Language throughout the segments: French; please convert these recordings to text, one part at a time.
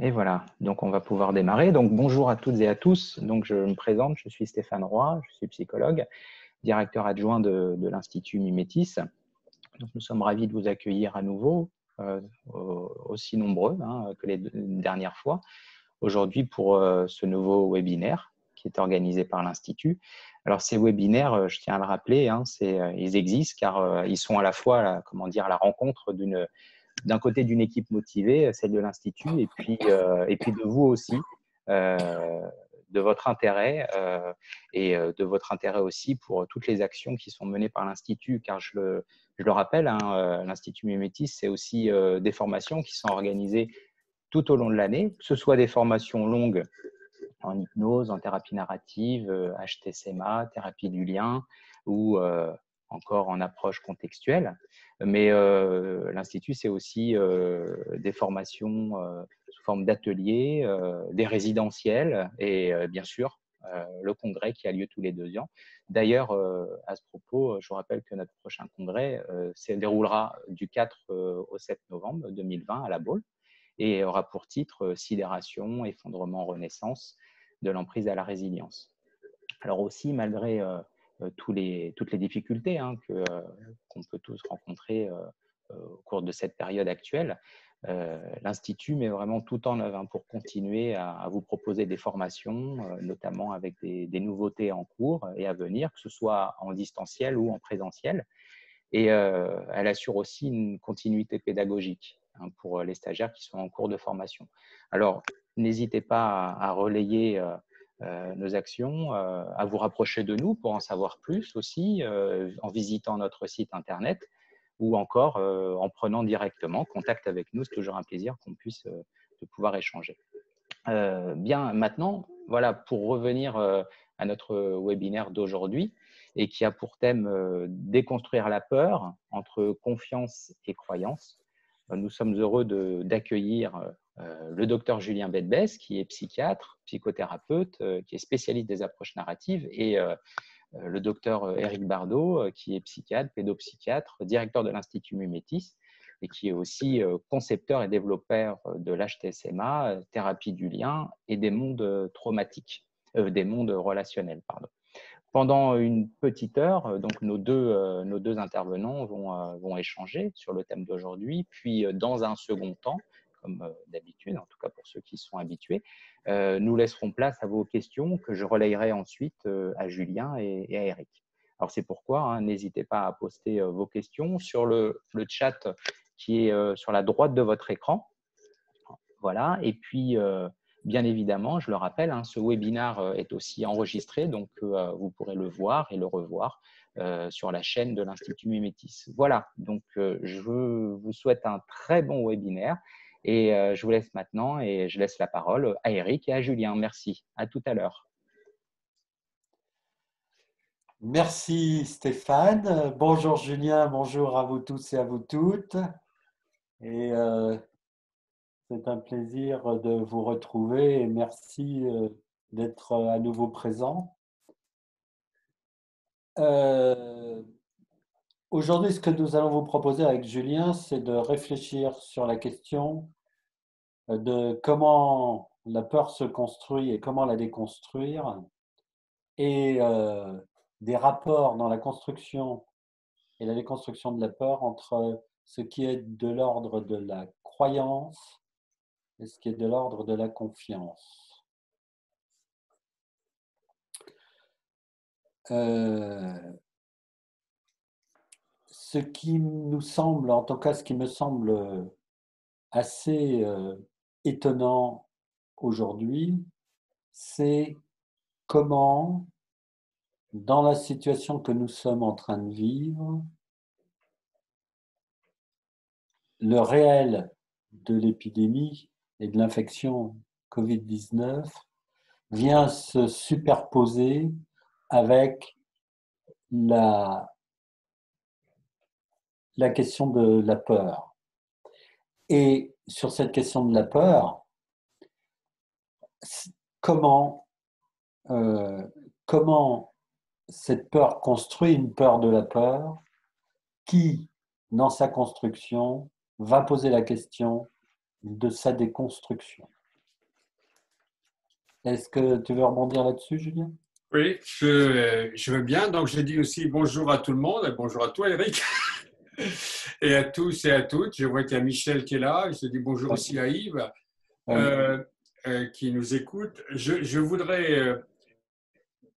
Et voilà, donc on va pouvoir démarrer. Donc bonjour à toutes et à tous. Donc je me présente, je suis Stéphane Roy, je suis psychologue, directeur adjoint de l'Institut Mimétis. Donc nous sommes ravis de vous accueillir à nouveau, aussi nombreux que les dernières fois, aujourd'hui pour ce nouveau webinaire qui est organisé par l'Institut. Alors ces webinaires, je tiens à le rappeler, ils existent car ils sont à la fois la rencontre d'un côté d'une équipe motivée, celle de l'Institut, et puis de vous aussi, de votre intérêt de votre intérêt aussi pour toutes les actions qui sont menées par l'Institut, car je le rappelle, l'Institut Mimétis, c'est aussi des formations qui sont organisées tout au long de l'année, que ce soit des formations longues en hypnose, en thérapie narrative, HTCMA, thérapie du lien, ou encore en approche contextuelle. Mais l'Institut, c'est aussi des formations sous forme d'ateliers, des résidentiels et bien sûr, le congrès qui a lieu tous les 2 ans. D'ailleurs, à ce propos, je vous rappelle que notre prochain congrès se déroulera du 4 au 7 novembre 2020 à La Baule et aura pour titre « Sidération, effondrement, renaissance » de l'emprise à la résilience. Alors aussi, malgré toutes les difficultés qu'on peut tous rencontrer au cours de cette période actuelle, l'Institut met vraiment tout en œuvre pour continuer à vous proposer des formations, notamment avec des nouveautés en cours et à venir, que ce soit en distanciel ou en présentiel. Et elle assure aussi une continuité pédagogique pour les stagiaires qui sont en cours de formation. Alors, n'hésitez pas à relayer nos actions, à vous rapprocher de nous pour en savoir plus aussi, en visitant notre site internet ou encore en prenant directement contact avec nous. C'est toujours un plaisir qu'on puisse de pouvoir échanger. Bien, maintenant, voilà, pour revenir à notre webinaire d'aujourd'hui et qui a pour thème déconstruire la peur entre confiance et croyance. Nous sommes heureux d'accueillir le docteur Julien Bedbès, qui est psychiatre, psychothérapeute, qui est spécialiste des approches narratives, et le docteur Éric Bardot, qui est psychiatre, pédopsychiatre, directeur de l'Institut Mimétis, et qui est aussi concepteur et développeur de l'HTSMA, thérapie du lien et des mondes traumatiques, des mondes relationnels, pardon. Pendant une petite heure, donc nos deux intervenants vont échanger sur le thème d'aujourd'hui, puis dans un second temps, comme d'habitude, en tout cas pour ceux qui sont habitués, nous laisserons place à vos questions que je relayerai ensuite à Julien et à Eric. Alors c'est pourquoi, n'hésitez pas à poster vos questions sur le chat qui est sur la droite de votre écran. Voilà, et puis bien évidemment, je le rappelle, ce webinaire est aussi enregistré, donc vous pourrez le voir et le revoir sur la chaîne de l'Institut Mimétis. Voilà, donc je vous souhaite un très bon webinaire et je vous laisse maintenant et je laisse la parole à Eric et à Julien. Merci, à tout à l'heure. Merci Stéphane. Bonjour Julien, bonjour à vous tous et à vous toutes. Et c'est un plaisir de vous retrouver et merci d'être à nouveau présent. Aujourd'hui, ce que nous allons vous proposer avec Julien, c'est de réfléchir sur la question de comment la peur se construit et comment la déconstruire, et des rapports dans la construction et la déconstruction de la peur entre ce qui est de l'ordre de la croyance et ce qui est de l'ordre de la confiance. Ce qui nous semble, en tout cas ce qui me semble assez étonnant aujourd'hui, c'est comment, dans la situation que nous sommes en train de vivre, le réel de l'épidémie et de l'infection Covid-19 vient se superposer avec la question de la peur. Et sur cette question de la peur, comment cette peur construit une peur de la peur qui, dans sa construction, va poser la question de sa déconstruction. Est-ce que tu veux rebondir là-dessus, Julien? Oui, je veux bien. Donc, je dis aussi bonjour à tout le monde. Et bonjour à toi, Eric. Et à tous et à toutes. Je vois qu'il y a Michel qui est là. Je dis bonjour aussi à Yves Oui, qui nous écoute. Je voudrais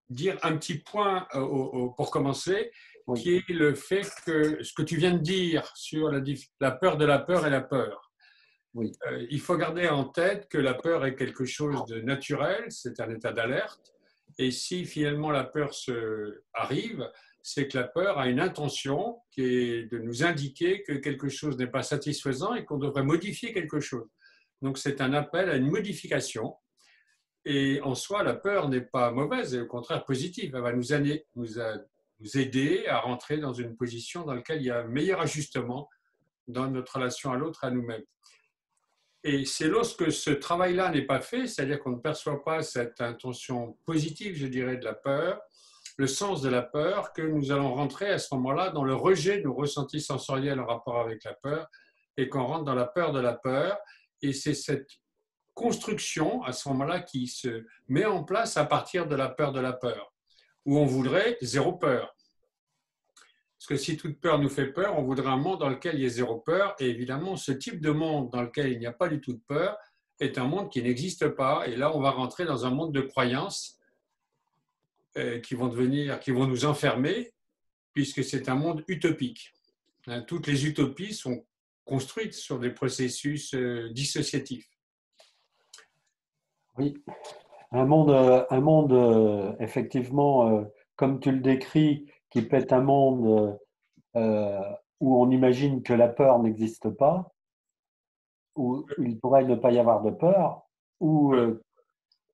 dire un petit point pour commencer, oui, qui est le fait que ce que tu viens de dire sur la peur de la peur et la peur. oui, Il faut garder en tête que la peur est quelque chose de naturel, c'est un état d'alerte. Et si finalement la peur arrive, c'est que la peur a une intention qui est de nous indiquer que quelque chose n'est pas satisfaisant et qu'on devrait modifier quelque chose. Donc c'est un appel à une modification. Et en soi, la peur n'est pas mauvaise, et au contraire positive. Elle va nous aider à rentrer dans une position dans laquelle il y a un meilleur ajustement dans notre relation à l'autre, à nous-mêmes. Et c'est lorsque ce travail-là n'est pas fait, c'est-à-dire qu'on ne perçoit pas cette intention positive, je dirais, de la peur, le sens de la peur, que nous allons rentrer à ce moment-là dans le rejet de nos ressentis sensoriels en rapport avec la peur, et qu'on rentre dans la peur de la peur. Et c'est cette construction, à ce moment-là, qui se met en place à partir de la peur, où on voudrait zéro peur. Parce que si toute peur nous fait peur, on voudrait un monde dans lequel il y ait zéro peur. Et évidemment, ce type de monde dans lequel il n'y a pas du tout de peur est un monde qui n'existe pas. Et là, on va rentrer dans un monde de croyances qui vont nous enfermer, puisque c'est un monde utopique. Toutes les utopies sont construites sur des processus dissociatifs. oui. Un monde effectivement, comme tu le décris, qui peut être un monde où on imagine que la peur n'existe pas, où il pourrait ne pas y avoir de peur, ou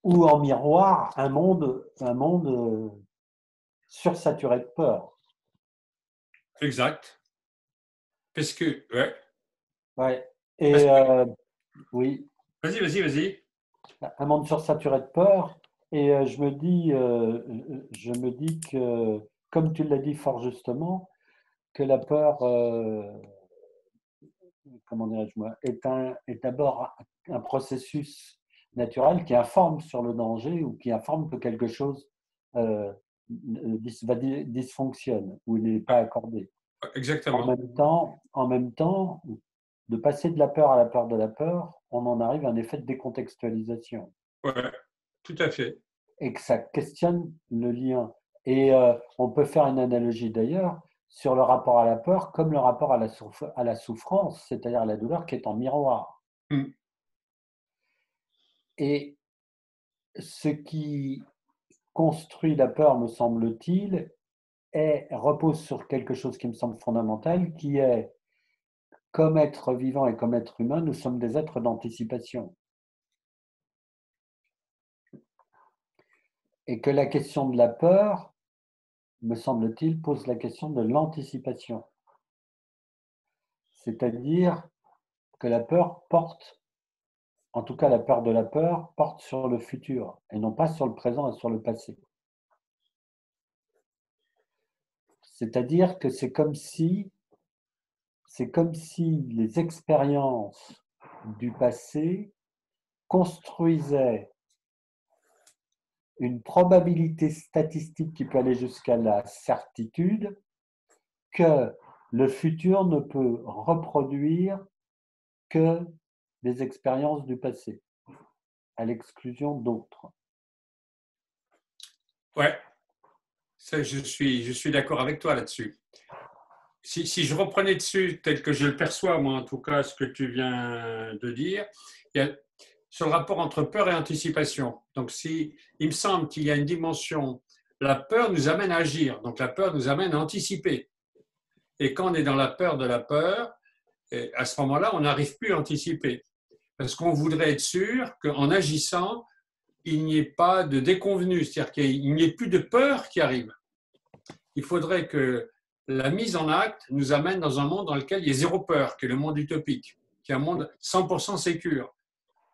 en miroir, un monde sursaturé de peur. Exact. Parce que, ouais. Ouais. Et oui, Vas-y. un monde sursaturé de peur. Et je me dis que, comme tu l'as dit fort justement, que la peur, comment dirais-je moi, est d'abord un processus naturel qui informe sur le danger ou qui informe que quelque chose euh, dysfonctionne ou n'est pas accordé. Exactement. En même temps, de passer de la peur à la peur de la peur, on en arrive à un effet de décontextualisation Ouais, tout à fait. et que ça questionne le lien. Et on peut faire une analogie d'ailleurs sur le rapport à la peur comme le rapport à la souffrance, c'est-à-dire à la douleur qui est en miroir. Mm. Et ce qui construit la peur, me semble-t-il, repose sur quelque chose qui me semble fondamental, qui est, comme être vivant et comme être humain, nous sommes des êtres d'anticipation. Et que la question de la peur, me semble-t-il, pose la question de l'anticipation. C'est-à-dire que la peur porte, en tout cas la peur de la peur, porte sur le futur et non pas sur le présent et sur le passé. C'est-à-dire que c'est comme si les expériences du passé construisaient une probabilité statistique qui peut aller jusqu'à la certitude que le futur ne peut reproduire que des expériences du passé, à l'exclusion d'autres. Ouais, ça, je suis d'accord avec toi là-dessus. Si je reprenais dessus, tel que je le perçois, moi en tout cas, ce que tu viens de dire, il y a sur le rapport entre peur et anticipation. Donc, il me semble qu'il y a une dimension, la peur nous amène à agir, donc la peur nous amène à anticiper. Et quand on est dans la peur de la peur, à ce moment-là, on n'arrive plus à anticiper. Parce qu'on voudrait être sûr qu'en agissant, il n'y ait pas de déconvenue, c'est-à-dire qu'il n'y ait plus de peur qui arrive. Il faudrait que la mise en acte nous amène dans un monde dans lequel il y ait zéro peur, qui est le monde utopique, qui est un monde 100% sécure.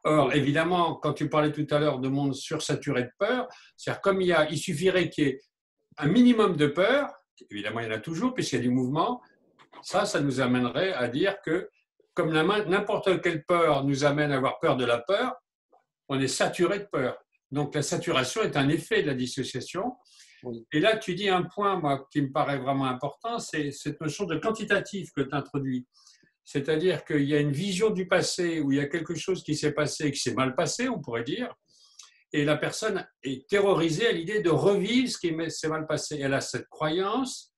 Or, évidemment, quand tu parlais tout à l'heure de monde sursaturé de peur, c'est-à-dire comme il suffirait qu'il y ait un minimum de peur, évidemment il y en a toujours puisqu'il y a du mouvement, ça nous amènerait à dire que comme n'importe quelle peur nous amène à avoir peur de la peur, on est saturé de peur. Donc la saturation est un effet de la dissociation. Oui. Et là, tu dis un point, moi, qui me paraît vraiment important, c'est cette notion de quantitatif que tu introduis. C'est-à-dire qu'il y a une vision du passé où il y a quelque chose qui s'est passé, qui s'est mal passé, on pourrait dire, et la personne est terrorisée à l'idée de revivre ce qui s'est mal passé. Elle a cette croyance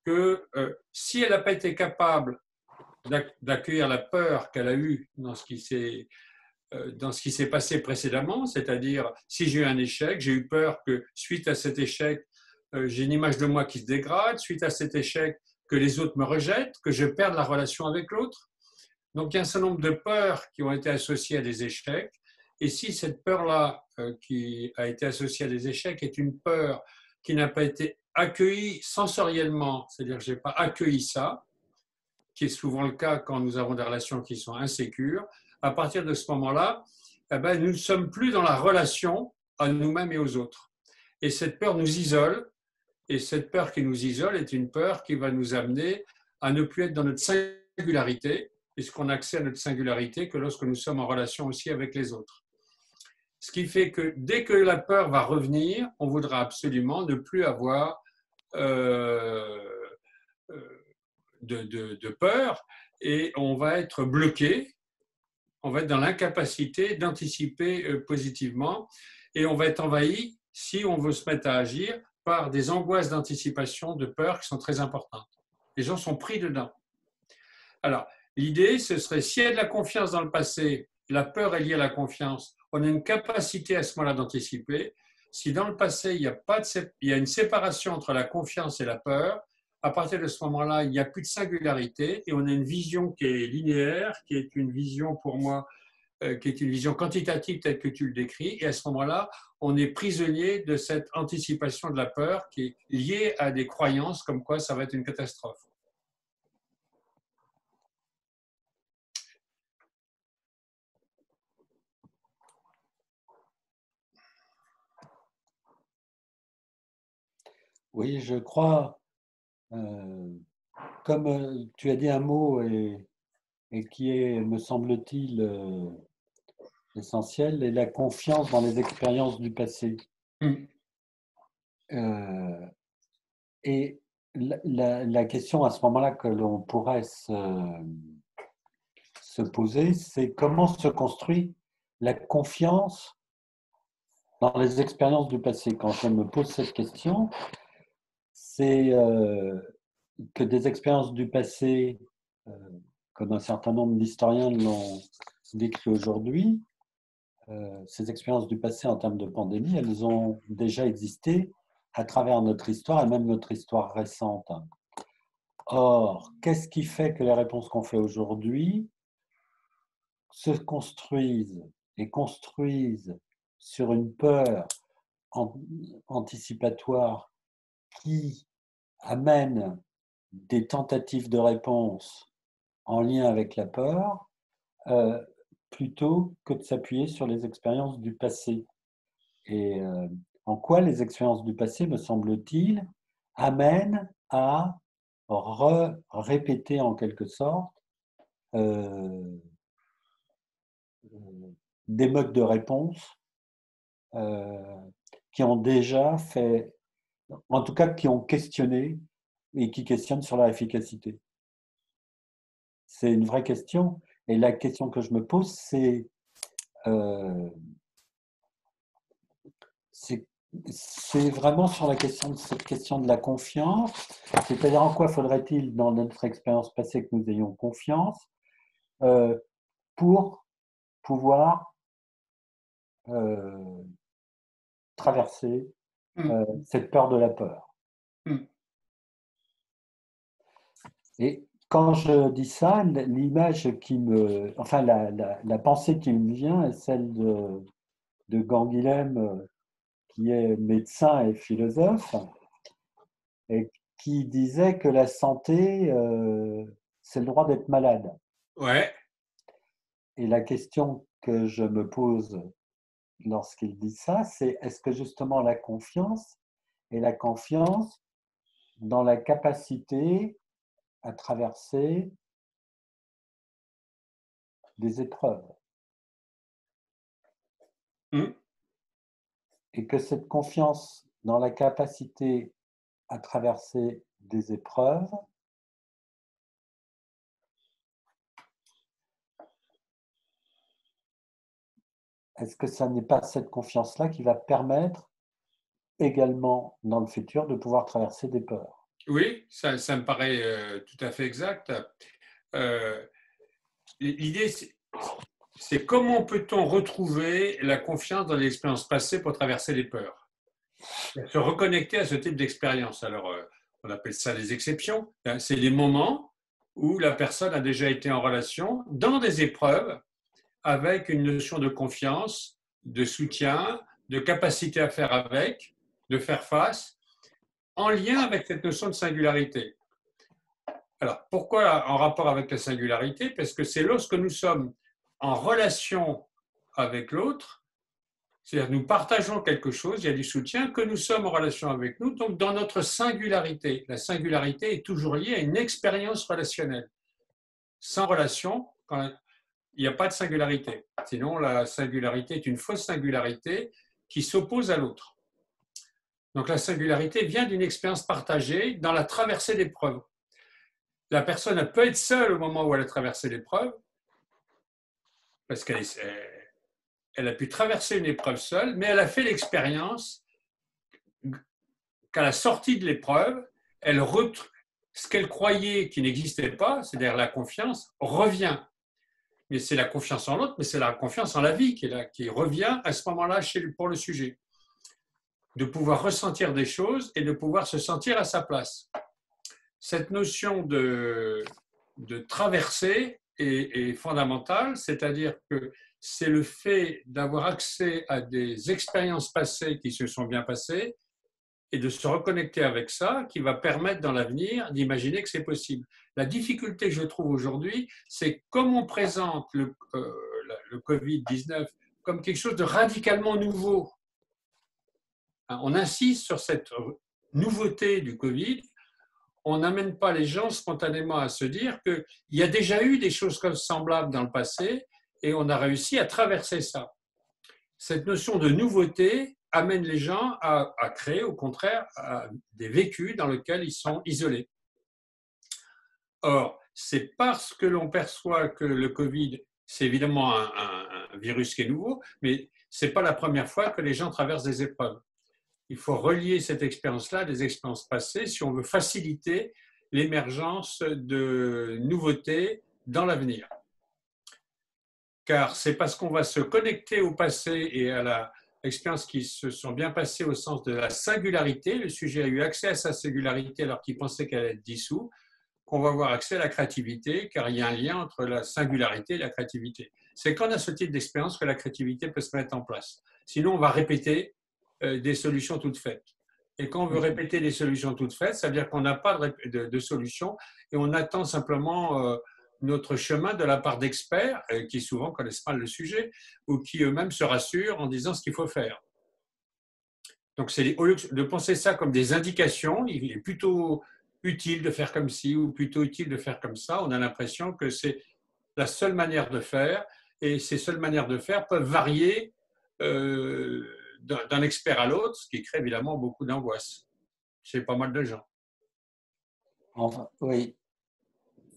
que si elle n'a pas été capable d'accueillir la peur qu'elle a eue dans ce qui s'est passé précédemment, c'est-à-dire si j'ai eu un échec, j'ai eu peur que suite à cet échec, j'ai une image de moi qui se dégrade, suite à cet échec, que les autres me rejettent, que je perde la relation avec l'autre. Donc il y a un certain nombre de peurs qui ont été associées à des échecs. Et si cette peur-là qui a été associée à des échecs est une peur qui n'a pas été accueillie sensoriellement, c'est-à-dire que je n'ai pas accueilli ça, qui est souvent le cas quand nous avons des relations qui sont insécures, à partir de ce moment-là, eh ben, nous ne sommes plus dans la relation à nous-mêmes et aux autres. Et cette peur nous isole, et cette peur qui nous isole est une peur qui va nous amener à ne plus être dans notre singularité, puisqu'on a accès à notre singularité que lorsque nous sommes en relation aussi avec les autres. Ce qui fait que dès que la peur va revenir, on voudra absolument ne plus avoir de peur et on va être bloqué, on va être dans l'incapacité d'anticiper positivement et on va être envahi, si on veut se mettre à agir, par des angoisses d'anticipation, de peur qui sont très importantes. Les gens sont pris dedans. Alors, l'idée, ce serait, s'il y a de la confiance dans le passé, la peur est liée à la confiance, on a une capacité à ce moment-là d'anticiper. Si dans le passé, il y a une séparation entre la confiance et la peur, à partir de ce moment-là, il n'y a plus de singularité et on a une vision qui est linéaire, qui est une vision pour moi, qui est une vision quantitative telle que tu le décris. Et à ce moment-là, on est prisonnier de cette anticipation de la peur qui est liée à des croyances comme quoi ça va être une catastrophe. Oui, je crois, comme tu as dit un mot et qui est, me semble-t-il, essentiel, est la confiance dans les expériences du passé. Euh, et la question à ce moment-là que l'on pourrait se poser, c'est comment se construit la confiance dans les expériences du passé. Quand je me pose cette question, c'est que des expériences du passé, comme un certain nombre d'historiens l'ont décrit aujourd'hui, ces expériences du passé en termes de pandémie, elles ont déjà existé à travers notre histoire et même notre histoire récente. Or, qu'est-ce qui fait que les réponses qu'on fait aujourd'hui se construisent et construisent sur une peur anticipatoire qui amène des tentatives de réponse en lien avec la peur, plutôt que de s'appuyer sur les expériences du passé. Et en quoi les expériences du passé, me semble-t-il, amènent à répéter en quelque sorte des modes de réponse qui ont déjà fait, en tout cas qui ont questionné et qui questionnent sur leur efficacité. C'est une vraie question. Et la question que je me pose, c'est vraiment sur cette question de la confiance, c'est-à-dire en quoi faudrait-il, dans notre expérience passée, que nous ayons confiance pour pouvoir traverser cette peur de la peur. Et quand je dis ça, l'image qui me, enfin la pensée qui me vient est celle de Canguilhem, qui est médecin et philosophe, et qui disait que la santé, c'est le droit d'être malade. Ouais. Et la question que je me pose lorsqu'il dit ça, c'est est-ce que justement la confiance est la confiance dans la capacité à traverser des épreuves. et que cette confiance dans la capacité à traverser des épreuves est-ce que ça n'est pas cette confiance-là qui va permettre également dans le futur de pouvoir traverser des peurs? Oui, ça me paraît tout à fait exact. L'idée, c'est comment peut-on retrouver la confiance dans l'expérience passée pour traverser les peurs? Se reconnecter à ce type d'expérience. Alors, on appelle ça les exceptions. C'est les moments où la personne a déjà été en relation dans des épreuves avec une notion de confiance, de soutien, de capacité à faire avec, de faire face, en lien avec cette notion de singularité. Alors, pourquoi en rapport avec la singularité? Parce que c'est lorsque nous sommes en relation avec l'autre, c'est-à-dire nous partageons quelque chose, il y a du soutien, que nous sommes en relation avec nous, donc dans notre singularité. La singularité est toujours liée à une expérience relationnelle. Sans relation, il n'y a pas de singularité. Sinon, la singularité est une fausse singularité qui s'oppose à l'autre. Donc la singularité vient d'une expérience partagée dans la traversée d'épreuves. La personne peut être seule au moment où elle a traversé l'épreuve, parce qu'elle a pu traverser une épreuve seule, mais elle a fait l'expérience qu'à la sortie de l'épreuve, ce qu'elle croyait qui n'existait pas, c'est-à-dire la confiance, revient. Mais c'est la confiance en l'autre, mais c'est la confiance en la vie qui revient à ce moment-là pour le sujet. De pouvoir ressentir des choses et de pouvoir se sentir à sa place. Cette notion de traversée est fondamentale, c'est-à-dire que c'est le fait d'avoir accès à des expériences passées qui se sont bien passées et de se reconnecter avec ça qui va permettre dans l'avenir d'imaginer que c'est possible. La difficulté que je trouve aujourd'hui, c'est comme on présente le Covid-19 comme quelque chose de radicalement nouveau. On insiste sur cette nouveauté du Covid, on n'amène pas les gens spontanément à se dire qu'il y a déjà eu des choses comme semblables dans le passé et on a réussi à traverser ça. Cette notion de nouveauté amène les gens à créer, au contraire, des vécus dans lesquels ils sont isolés. Or, c'est parce que l'on perçoit que le Covid, c'est évidemment un virus qui est nouveau, mais ce n'est pas la première fois que les gens traversent des épreuves. Il faut relier cette expérience-là à des expériences passées si on veut faciliter l'émergence de nouveautés dans l'avenir. Car c'est parce qu'on va se connecter au passé et à l'expérience qui se sont bien passées au sens de la singularité, le sujet a eu accès à sa singularité alors qu'il pensait qu'elle allait être dissous, qu'on va avoir accès à la créativité, car il y a un lien entre la singularité et la créativité. C'est quand on a ce type d'expérience que la créativité peut se mettre en place. Sinon, on va répéter des solutions toutes faites. Et quand on veut répéter des solutions toutes faites, ça veut dire qu'on n'a pas de solution et on attend simplement notre chemin de la part d'experts qui souvent connaissent mal le sujet ou qui eux-mêmes se rassurent en disant ce qu'il faut faire. Donc, au lieu de penser ça comme des indications, il est plutôt utile de faire comme ci ou plutôt utile de faire comme ça. On a l'impression que c'est la seule manière de faire et ces seules manières de faire peuvent varier d'un expert à l'autre, ce qui crée évidemment beaucoup d'angoisse chez pas mal de gens. Enfin, oui.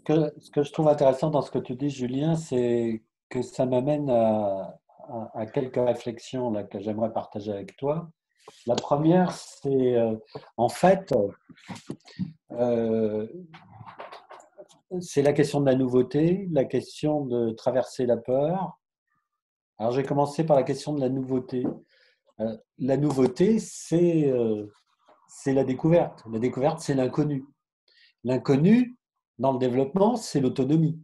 Ce que je trouve intéressant dans ce que tu dis, Julien, c'est que ça m'amène à quelques réflexions là, que j'aimerais partager avec toi. La première, c'est en fait, c'est la question de la nouveauté, la question de traverser la peur. Alors, j'ai commencé par la question de la nouveauté. La nouveauté, c'est la découverte. La découverte, c'est l'inconnu. L'inconnu, dans le développement, c'est l'autonomie.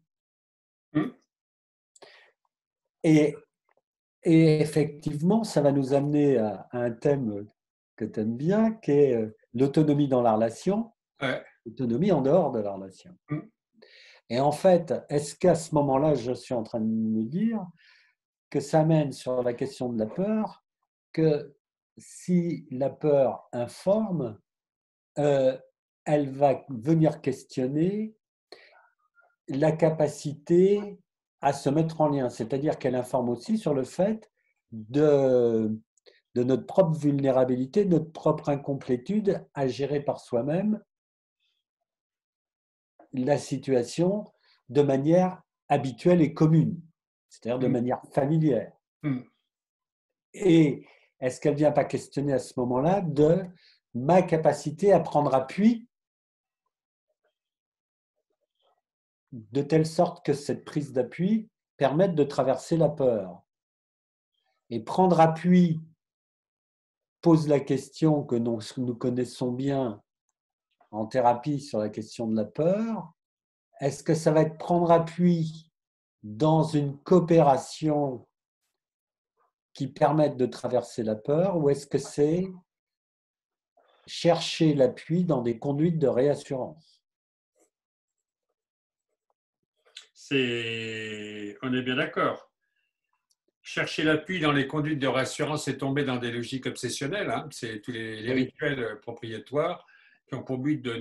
Et effectivement, ça va nous amener à un thème que tu aimes bien, qui est l'autonomie dans la relation, l'autonomie en dehors de la relation. Et en fait, est-ce qu'à ce moment-là, je suis en train de me dire que ça mène sur la question de la peur, que si la peur informe, elle va venir questionner la capacité à se mettre en lien, c'est-à-dire qu'elle informe aussi sur le fait de de notre propre vulnérabilité, de notre propre incomplétude à gérer par soi-même la situation de manière habituelle et commune, c'est-à-dire de manière familière. Et est-ce qu'elle ne vient pas questionner à ce moment-là de ma capacité à prendre appui de telle sorte que cette prise d'appui permette de traverser la peur. Et prendre appui pose la question que nous connaissons bien en thérapie sur la question de la peur. Est-ce que ça va être prendre appui dans une coopération qui permette de traverser la peur, ou est-ce que c'est chercher l'appui dans des conduites de réassurance? On est bien d'accord. Chercher l'appui dans les conduites de réassurance, c'est tomber dans des logiques obsessionnelles. Hein. C'est tous les rituels propriétoires qui ont pour but de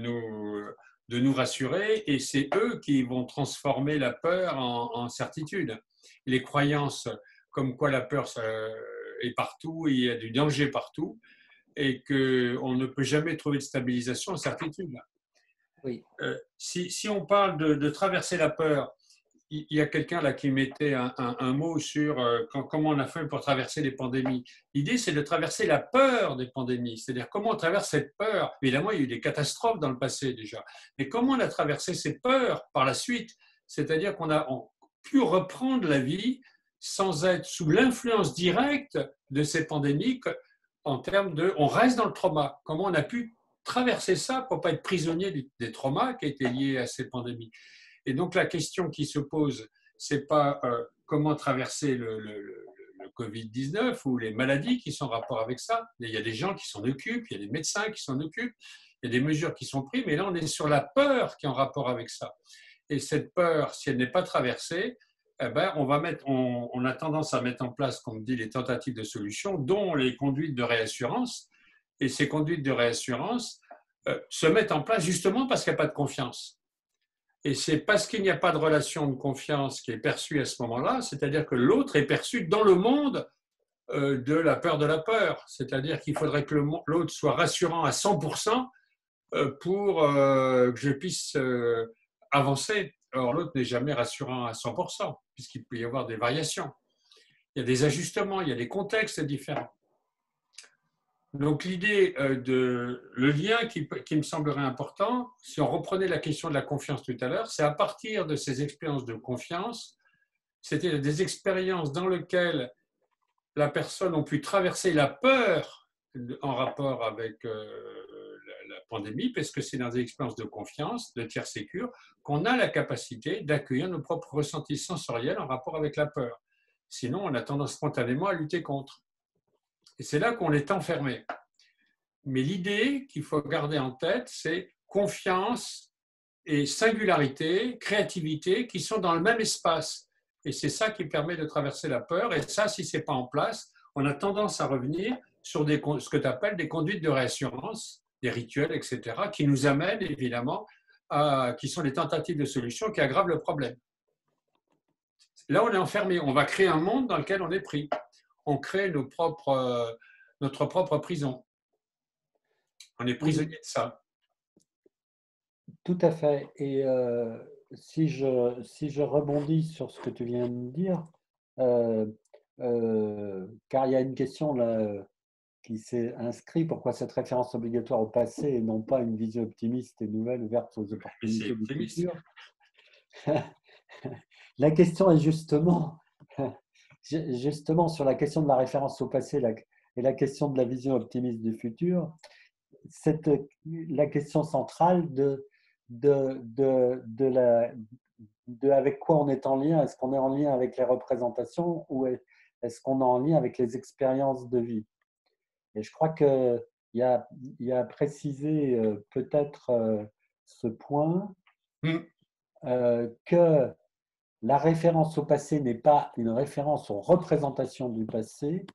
nous rassurer, et c'est eux qui vont transformer la peur en certitude. Les croyances comme quoi la peur est partout, il y a du danger partout, et qu'on ne peut jamais trouver de stabilisation en certitude. Oui. Si on parle de traverser la peur, il y a quelqu'un là qui mettait un mot sur comment on a fait pour traverser les pandémies. L'idée, c'est de traverser la peur des pandémies, c'est-à-dire comment on traverse cette peur. Évidemment, il y a eu des catastrophes dans le passé déjà, mais comment on a traversé ces peurs par la suite, c'est-à-dire qu'on a pu reprendre la vie sans être sous l'influence directe de ces pandémies en termes de... On reste dans le trauma. Comment on a pu traverser ça pour ne pas être prisonnier des traumas qui étaient liés à ces pandémies. Et donc, la question qui se pose, ce n'est pas comment traverser le Covid-19 ou les maladies qui sont en rapport avec ça. Il y a des gens qui s'en occupent, il y a des médecins qui s'en occupent, il y a des mesures qui sont prises, mais là, on est sur la peur qui est en rapport avec ça. Et cette peur, si elle n'est pas traversée, eh ben, on a tendance à mettre en place, comme dit, les tentatives de solutions, dont les conduites de réassurance. Et ces conduites de réassurance se mettent en place justement parce qu'il n'y a pas de confiance. Et c'est parce qu'il n'y a pas de relation de confiance qui est perçue à ce moment-là, c'est-à-dire que l'autre est perçu dans le monde de la peur. C'est-à-dire qu'il faudrait que l'autre soit rassurant à 100% pour que je puisse avancer. Or, l'autre n'est jamais rassurant à 100%, puisqu'il peut y avoir des variations. Il y a des ajustements, il y a des contextes différents. Donc l'idée le lien qui me semblerait important, si on reprenait la question de la confiance tout à l'heure, c'est à partir de ces expériences de confiance, c'était des expériences dans lesquelles la personne a pu traverser la peur en rapport avec la pandémie, parce que c'est dans des expériences de confiance, de tiers sécure, qu'on a la capacité d'accueillir nos propres ressentis sensoriels en rapport avec la peur. Sinon, on a tendance spontanément à lutter contre. Et c'est là qu'on est enfermé. Mais l'idée qu'il faut garder en tête, c'est confiance et singularité, créativité qui sont dans le même espace. Et c'est ça qui permet de traverser la peur. Et ça, si ce n'est pas en place, on a tendance à revenir sur ce que tu appelles des conduites de réassurance, des rituels, etc., qui nous amènent évidemment qui sont des tentatives de solution qui aggravent le problème. Là, on est enfermé. On va créer un monde dans lequel on est pris. On crée notre propre prison. On est prisonnier de ça. Tout à fait. Et si je rebondis sur ce que tu viens de dire, car il y a une question là qui s'est inscrite, pourquoi cette référence obligatoire au passé et non pas une vision optimiste et nouvelle ouverte aux opportunités du futur? La question est justement sur la question de la référence au passé et la question de la vision optimiste du futur. La question centrale avec quoi on est en lien. Est-ce qu'on est en lien avec les représentations ou est-ce qu'on est en lien avec les expériences de vie? Et je crois qu'il y a à préciser peut-être ce point, que la référence au passé n'est pas une référence aux représentations du passé,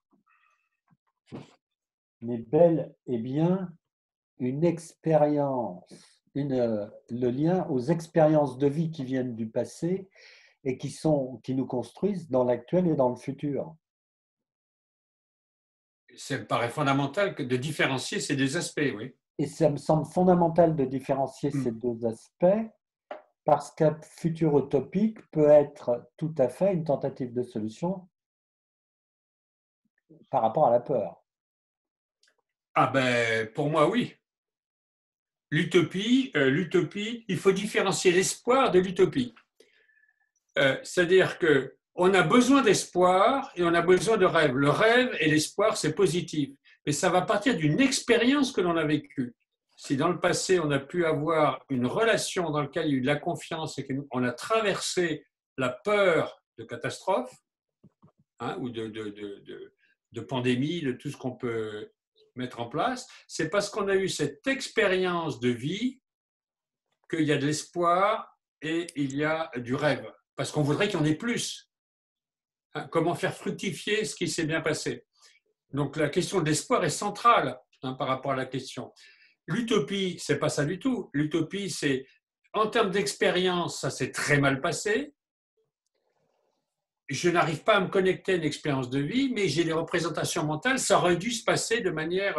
mais bel et bien une expérience, le lien aux expériences de vie qui viennent du passé et qui nous construisent dans l'actuel et dans le futur. ça me paraît fondamental de différencier ces deux aspects, oui. Et ça me semble fondamental de différencier ces Mm. deux aspects parce qu'un futur utopique peut être tout à fait une tentative de solution par rapport à la peur. Ah ben, pour moi, oui. L'utopie, il faut différencier l'espoir de l'utopie. C'est-à-dire que on a besoin d'espoir et on a besoin de rêve. Le rêve et l'espoir, c'est positif. Mais ça va partir d'une expérience que l'on a vécue. Si dans le passé, on a pu avoir une relation dans laquelle il y a eu de la confiance et qu'on a traversé la peur de catastrophe, hein, ou de pandémie, de tout ce qu'on peut mettre en place, c'est parce qu'on a eu cette expérience de vie qu'il y a de l'espoir et il y a du rêve. Parce qu'on voudrait qu'il y en ait plus. Hein, comment faire fructifier ce qui s'est bien passé. Donc la question de l'espoir est centrale, hein, par rapport à la question. L'utopie, c'est pas ça du tout. L'utopie, c'est en termes d'expérience, ça s'est très mal passé. Je n'arrive pas à me connecter à une expérience de vie, mais j'ai des représentations mentales, ça aurait dû se passer de manière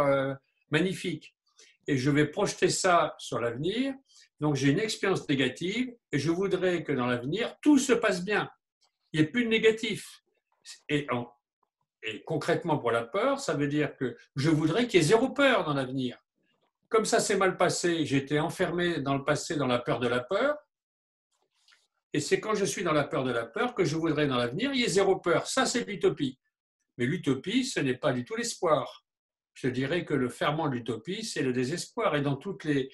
magnifique. Et je vais projeter ça sur l'avenir. Donc j'ai une expérience négative et je voudrais que dans l'avenir, tout se passe bien. Il n'y ait plus de négatif. Et, et concrètement pour la peur, ça veut dire que je voudrais qu'il y ait zéro peur dans l'avenir. Comme ça s'est mal passé, j'étais enfermé dans le passé dans la peur de la peur. Et c'est quand je suis dans la peur de la peur que je voudrais dans l'avenir, il y ait zéro peur. Ça, c'est l'utopie. Mais l'utopie, ce n'est pas du tout l'espoir. Je dirais que le ferment de l'utopie, c'est le désespoir. Et dans toutes les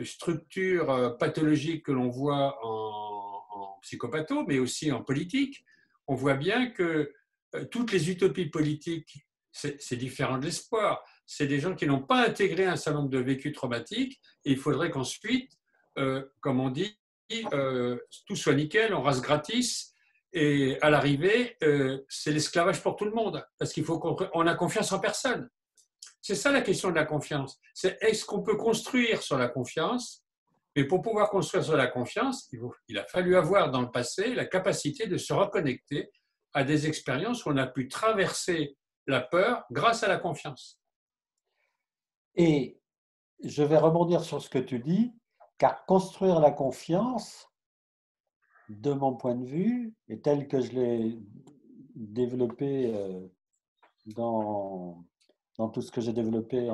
structures pathologiques que l'on voit en psychopatho, mais aussi en politique, on voit bien que toutes les utopies politiques, c'est différent de l'espoir. C'est des gens qui n'ont pas intégré un certain nombre de vécus traumatiques et il faudrait qu'ensuite, comme on dit, tout soit nickel, on rase gratis et à l'arrivée, c'est l'esclavage pour tout le monde parce qu'il faut qu'on a confiance en personne. C'est ça la question de la confiance. C'est est-ce qu'on peut construire sur la confiance? Mais pour pouvoir construire sur la confiance, il a fallu avoir dans le passé la capacité de se reconnecter à des expériences où on a pu traverser la peur grâce à la confiance. Et je vais rebondir sur ce que tu dis, car construire la confiance, de mon point de vue, et tel que je l'ai développé dans tout ce que j'ai développé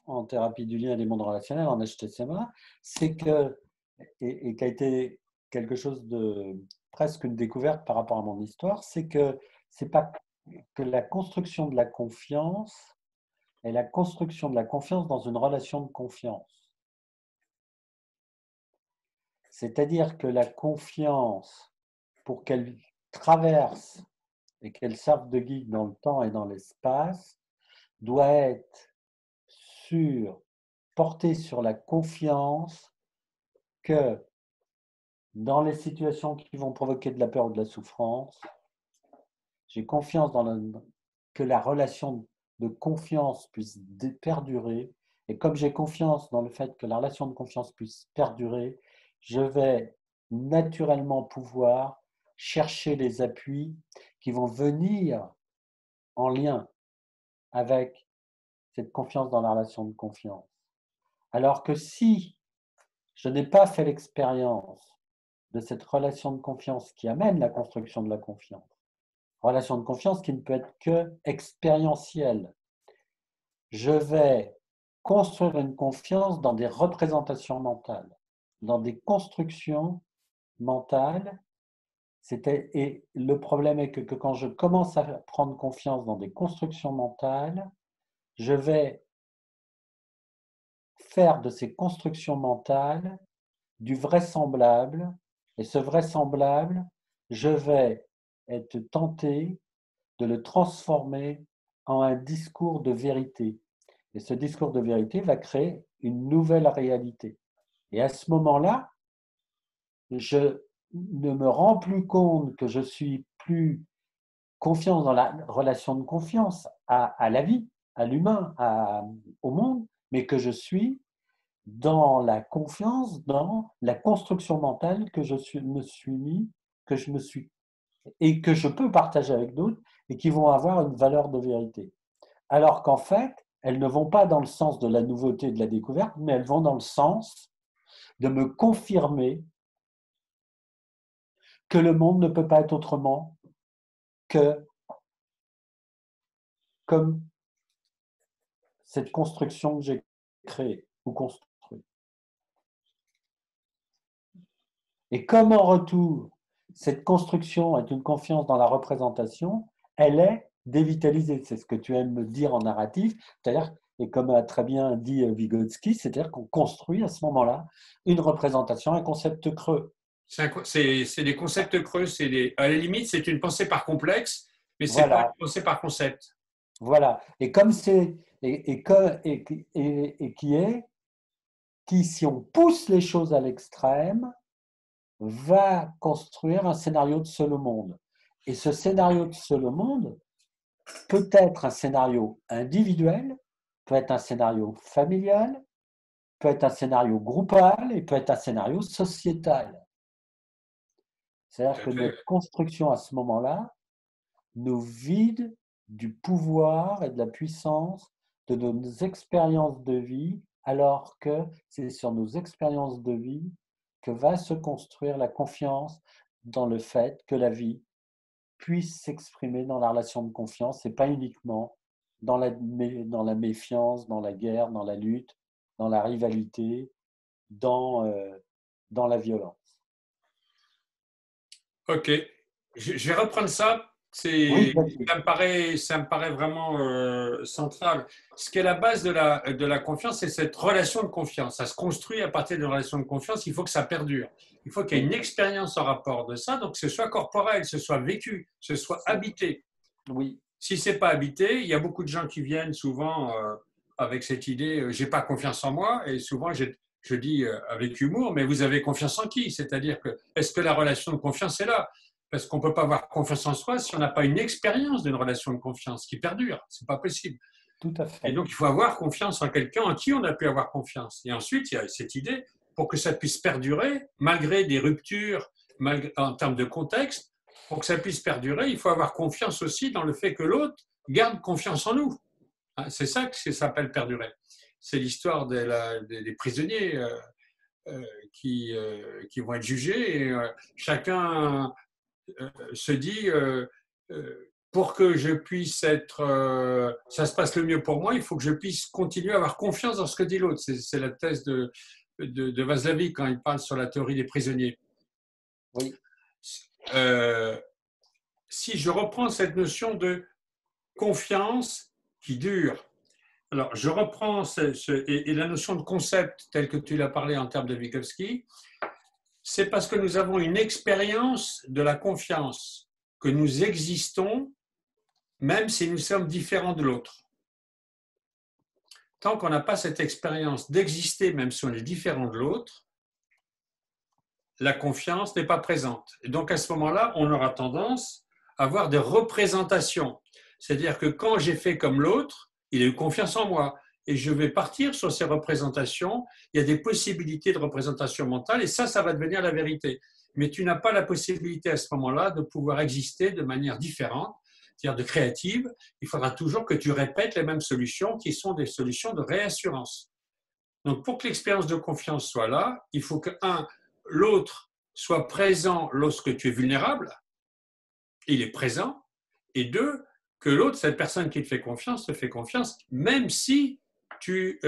en thérapie du lien et des mondes relationnels, en HTCMA, c'est que, et qui a été quelque chose de presque une découverte par rapport à mon histoire, c'est que c'est pas que la construction de la confiance est la construction de la confiance dans une relation de confiance. C'est-à-dire que la confiance, pour qu'elle traverse et qu'elle serve de guide dans le temps et dans l'espace, doit être portée sur la confiance que dans les situations qui vont provoquer de la peur ou de la souffrance, j'ai confiance que la relation de confiance puisse perdurer. Et comme j'ai confiance dans le fait que la relation de confiance puisse perdurer, je vais naturellement pouvoir chercher les appuis qui vont venir en lien avec cette confiance dans la relation de confiance. Alors que si je n'ai pas fait l'expérience de cette relation de confiance qui amène la construction de la confiance, relation de confiance qui ne peut être que expérientielle, je vais construire une confiance dans des représentations mentales, dans des constructions mentales. Et le problème est que quand je commence à prendre confiance dans des constructions mentales, je vais faire de ces constructions mentales du vraisemblable. Et ce vraisemblable, je vais être tenté de le transformer en un discours de vérité. Et ce discours de vérité va créer une nouvelle réalité. Et à ce moment-là, je ne me rends plus compte que je suis plus confiant dans la relation de confiance à la vie, à l'humain, au monde, mais que je suis dans la confiance, dans la construction mentale que je me suis mis, que je me suis et que je peux partager avec d'autres et qui vont avoir une valeur de vérité. Alors qu'en fait, elles ne vont pas dans le sens de la nouveauté, de la découverte, mais elles vont dans le sens de me confirmer que le monde ne peut pas être autrement que comme cette construction que j'ai créée ou construite. Et comme en retour, cette construction est une confiance dans la représentation, elle est dévitalisée. C'est ce que tu aimes me dire en narratif, c'est-à-dire, et comme a très bien dit Vygotsky, c'est-à-dire qu'on construit à ce moment-là une représentation, un concept creux. C'est des concepts creux, à la limite, c'est une pensée par complexe, mais ce n'est pas Voilà. une pensée par concept. Voilà. Et comme c'est, et qui, si on pousse les choses à l'extrême, va construire un scénario de seul au monde. Et ce scénario de seul au monde peut être un scénario individuel, peut être un scénario familial, peut être un scénario groupal et peut être un scénario sociétal. C'est-à-dire que notre construction à ce moment-là nous vide du pouvoir et de la puissance de nos expériences de vie, alors que c'est sur nos expériences de vie que va se construire la confiance dans le fait que la vie puisse s'exprimer dans la relation de confiance et pas uniquement dans la méfiance, dans la guerre, dans la lutte, dans la rivalité, dans la violence. Ok, je vais reprendre ça. Oui, Ça me paraît vraiment central. Ce qui est la base de la confiance, c'est cette relation de confiance. Ça se construit à partir d'une relation de confiance. Il faut que ça perdure. Il faut qu'il y ait une expérience en rapport de ça, donc que ce soit corporel, que ce soit vécu, que ce soit habité. Oui. Si c'est pas habité, il y a beaucoup de gens qui viennent souvent avec cette idée j'ai pas confiance en moi, et souvent je dis avec humour, mais vous avez confiance en qui? C'est-à-dire que est-ce que la relation de confiance est là? Parce qu'on peut pas avoir confiance en soi si on n'a pas une expérience d'une relation de confiance qui perdure. C'est pas possible. Tout à fait. Et donc il faut avoir confiance en quelqu'un en qui on a pu avoir confiance. Et ensuite il y a cette idée pour que ça puisse perdurer malgré des ruptures, en termes de contexte. Pour que ça puisse perdurer, il faut avoir confiance aussi dans le fait que l'autre garde confiance en nous. C'est ça que ça s'appelle perdurer. C'est l'histoire des prisonniers qui vont être jugés. Et, chacun se dit, pour que je puisse être, ça se passe le mieux pour moi, il faut que je puisse continuer à avoir confiance dans ce que dit l'autre. C'est la thèse de Vaslavic quand il parle sur la théorie des prisonniers. Oui. Si je reprends cette notion de confiance qui dure, alors je reprends et la notion de concept telle que tu l'as parlé en termes de Vygotsky, c'est parce que nous avons une expérience de la confiance, que nous existons même si nous sommes différents de l'autre. Tant qu'on n'a pas cette expérience d'exister même si on est différent de l'autre, la confiance n'est pas présente. Et donc à ce moment-là, on aura tendance à avoir des représentations. C'est-à-dire que quand j'ai fait comme l'autre, il a eu confiance en moi. Et je vais partir sur ces représentations. Il y a des possibilités de représentation mentale et ça va devenir la vérité. Mais tu n'as pas la possibilité à ce moment-là de pouvoir exister de manière différente, c'est-à-dire de créative. Il faudra toujours que tu répètes les mêmes solutions qui sont des solutions de réassurance. Donc pour que l'expérience de confiance soit là, il faut que, l'autre soit présent lorsque tu es vulnérable, il est présent, et deux, que l'autre, cette personne qui te fait confiance, même si tu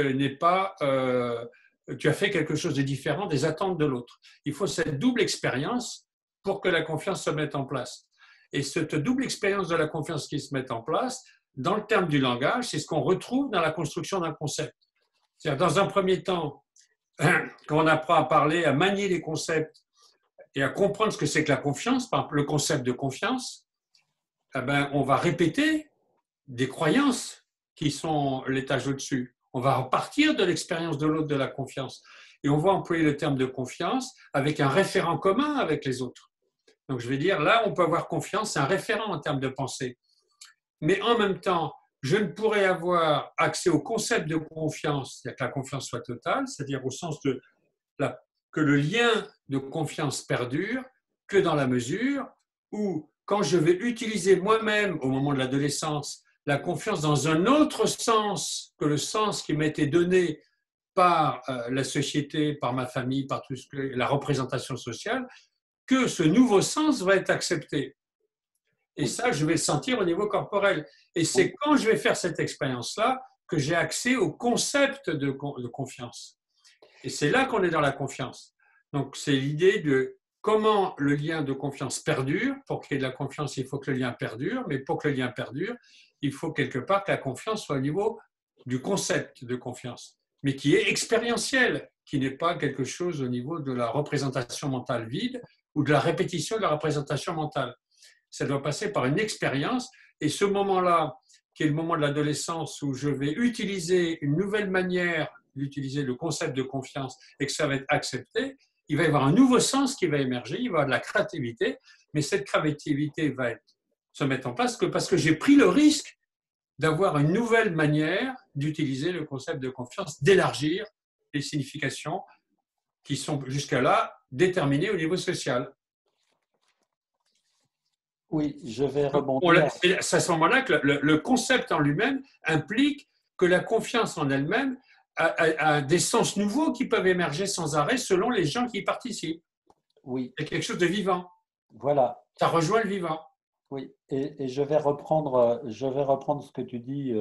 tu as fait quelque chose de différent des attentes de l'autre. Il faut cette double expérience pour que la confiance se mette en place. Et cette double expérience de la confiance qui se met en place, dans le terme du langage, c'est ce qu'on retrouve dans la construction d'un concept. C'est-à-dire, dans un premier temps, quand on apprend à parler, à manier les concepts et à comprendre ce que c'est que la confiance, par exemple le concept de confiance, on va répéter des croyances qui sont l'étage au-dessus. On va repartir de l'expérience de l'autre de la confiance. Et on va employer le terme de confiance avec un référent commun avec les autres. Donc je vais dire, là, on peut avoir confiance, c'est un référent en termes de pensée. Mais en même temps, je ne pourrais avoir accès au concept de confiance, c'est-à-dire que la confiance soit totale, c'est-à-dire au sens que le lien de confiance perdure, que dans la mesure où quand je vais utiliser moi-même, au moment de l'adolescence, la confiance dans un autre sens que le sens qui m'a été donné par la société, par ma famille, par tout ce que, la représentation sociale, que ce nouveau sens va être accepté. Et ça, je vais le sentir au niveau corporel. Et c'est quand je vais faire cette expérience-là que j'ai accès au concept de confiance. Et c'est là qu'on est dans la confiance. Donc, c'est l'idée de comment le lien de confiance perdure. Pour qu'il y ait de la confiance, il faut que le lien perdure. Mais pour que le lien perdure, il faut quelque part que la confiance soit au niveau du concept de confiance, mais qui est expérientiel, qui n'est pas quelque chose au niveau de la représentation mentale vide ou de la répétition de la représentation mentale. Ça doit passer par une expérience. Et ce moment-là, qui est le moment de l'adolescence où je vais utiliser une nouvelle manière d'utiliser le concept de confiance et que ça va être accepté, il va y avoir un nouveau sens qui va émerger, il va y avoir de la créativité, mais cette créativité va se mettre en place que parce que j'ai pris le risque d'avoir une nouvelle manière d'utiliser le concept de confiance, d'élargir les significations qui sont jusqu'à là déterminées au niveau social. Oui, je vais rebondir. C'est à ce moment-là que le concept en lui-même implique que la confiance en elle-même a des sens nouveaux qui peuvent émerger sans arrêt selon les gens qui y participent. Oui. C'est quelque chose de vivant. Voilà. Ça rejoint le vivant. Oui, et je vais reprendre ce que tu dis.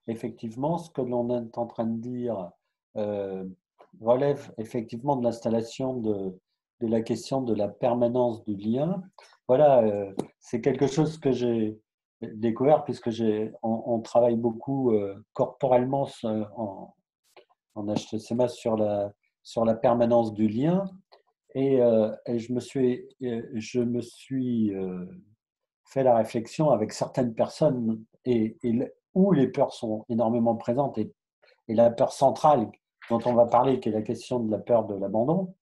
Effectivement, ce que l'on est en train de dire relève effectivement de l'installation de la question de la permanence du lien. Voilà, c'est quelque chose que j'ai découvert puisque on travaille beaucoup corporellement en HTCMA sur la permanence du lien. Et je me suis fait la réflexion avec certaines personnes où les peurs sont énormément présentes et la peur centrale dont on va parler, qui est la question de la peur de l'abandon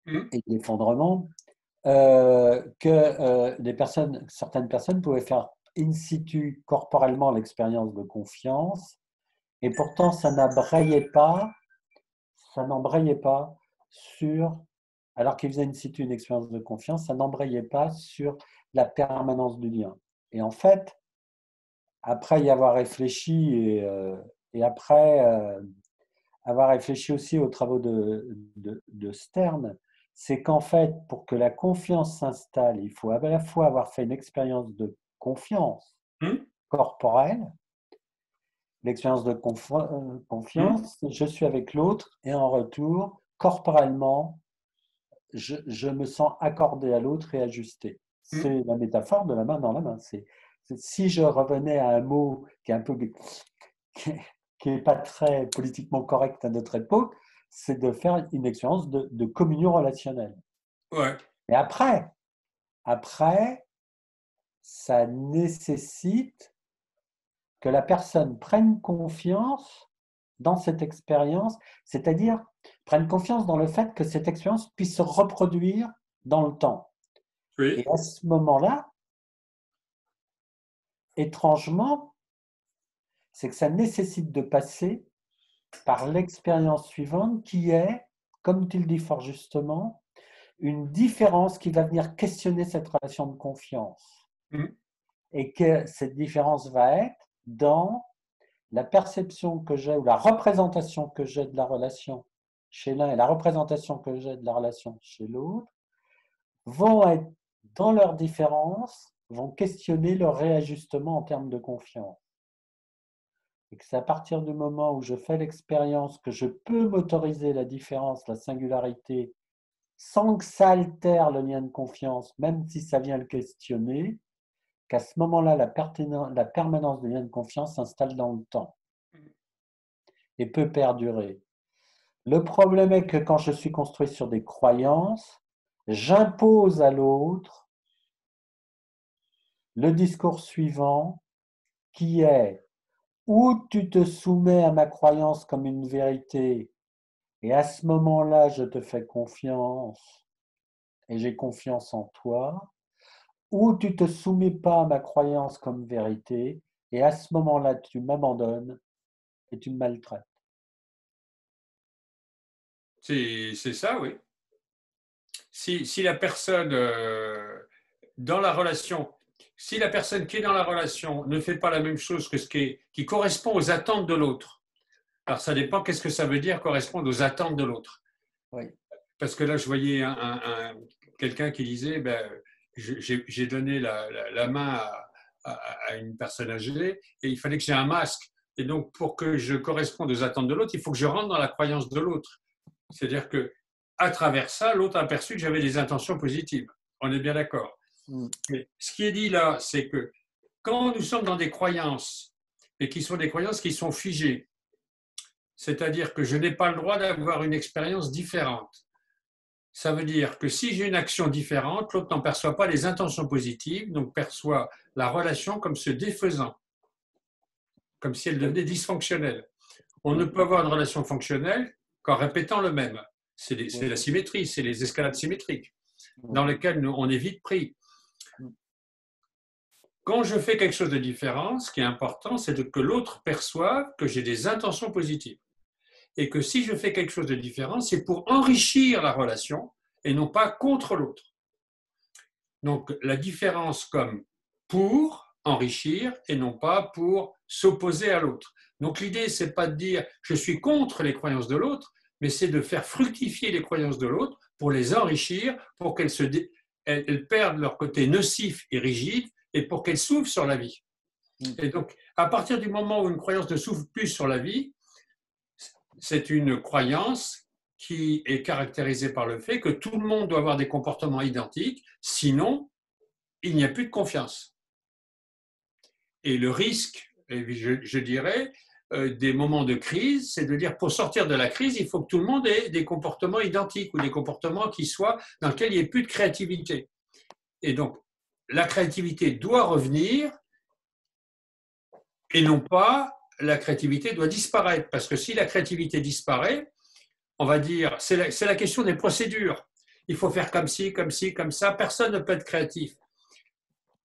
et de l'effondrement, certaines personnes pouvaient faire in situ corporellement l'expérience de confiance et pourtant ça n'embrayait pas sur, alors qu'ils faisaient in situ une expérience de confiance, ça n'embrayait pas sur la permanence du lien. Et en fait, après y avoir réfléchi et après avoir réfléchi aussi aux travaux de Stern, c'est qu'en fait, pour que la confiance s'installe, il faut à la fois avoir fait une expérience de confiance corporelle, l'expérience de confiance, je suis avec l'autre et en retour, corporellement, je me sens accordé à l'autre et ajusté. C'est la métaphore de la main dans la main. Si je revenais à un mot qui est un peu qui est pas très politiquement correct à notre époque, c'est de faire une expérience de communion relationnelle. Ouais. Et après, ça nécessite que la personne prenne confiance dans cette expérience, c'est-à-dire prenne confiance dans le fait que cette expérience puisse se reproduire dans le temps. Oui. Et à ce moment-là, étrangement, c'est que ça nécessite de passer par l'expérience suivante qui est, comme tu le dis fort justement, une différence qui va venir questionner cette relation de confiance. Et que cette différence va être dans la perception que j'ai ou la représentation que j'ai de la relation chez l'un et la représentation que j'ai de la relation chez l'autre vont être, dans leur différence, vont questionner leur réajustement en termes de confiance. Et que c'est à partir du moment où je fais l'expérience que je peux m'autoriser la différence, la singularité, sans que ça altère le lien de confiance, même si ça vient le questionner, qu'à ce moment-là, la permanence du lien de confiance s'installe dans le temps et peut perdurer. Le problème est que quand je suis construit sur des croyances, j'impose à l'autre le discours suivant qui est ou tu te soumets à ma croyance comme une vérité et à ce moment-là, je te fais confiance et j'ai confiance en toi, ou tu ne te soumets pas à ma croyance comme vérité et à ce moment-là, tu m'abandonnes et tu me maltraites. C'est ça, oui. Si la personne dans la relation, si la personne qui est dans la relation ne fait pas la même chose que qui correspond aux attentes de l'autre, alors ça dépend qu'est-ce que ça veut dire correspondre aux attentes de l'autre. Oui. Parce que là, je voyais quelqu'un qui disait, ben, j'ai donné la main à une personne âgée et il fallait que j'ai un masque. Et donc, pour que je corresponde aux attentes de l'autre, il faut que je rentre dans la croyance de l'autre. C'est-à-dire que à travers ça, l'autre a aperçu que j'avais des intentions positives. On est bien d'accord. Mais ce qui est dit là, c'est que quand nous sommes dans des croyances, et qui sont des croyances qui sont figées, c'est-à-dire que je n'ai pas le droit d'avoir une expérience différente. Ça veut dire que si j'ai une action différente, l'autre n'en perçoit pas les intentions positives, donc perçoit la relation comme se défaisant, comme si elle devenait dysfonctionnelle. On ne peut avoir une relation fonctionnelle qu'en répétant le même. C'est la symétrie, c'est les escalades symétriques dans lesquelles on est vite pris. Quand je fais quelque chose de différent, ce qui est important, c'est que l'autre perçoive que j'ai des intentions positives. Et que si je fais quelque chose de différent, c'est pour enrichir la relation et non pas contre l'autre. Donc la différence comme pour enrichir et non pas pour s'opposer à l'autre. Donc l'idée, c'est pas de dire je suis contre les croyances de l'autre, mais c'est de faire fructifier les croyances de l'autre pour les enrichir, pour qu'elles perdent leur côté nocif et rigide et pour qu'elles s'ouvrent sur la vie. Et donc, à partir du moment où une croyance ne s'ouvre plus sur la vie, c'est une croyance qui est caractérisée par le fait que tout le monde doit avoir des comportements identiques, sinon, il n'y a plus de confiance. Et le risque, je dirais, des moments de crise, c'est de dire pour sortir de la crise, il faut que tout le monde ait des comportements identiques ou des comportements dans lesquels il n'y ait plus de créativité. Et donc, la créativité doit revenir et non pas la créativité doit disparaître. Parce que si la créativité disparaît, on va dire, c'est la question des procédures. Il faut faire comme ci, comme ci, comme ça. Personne ne peut être créatif.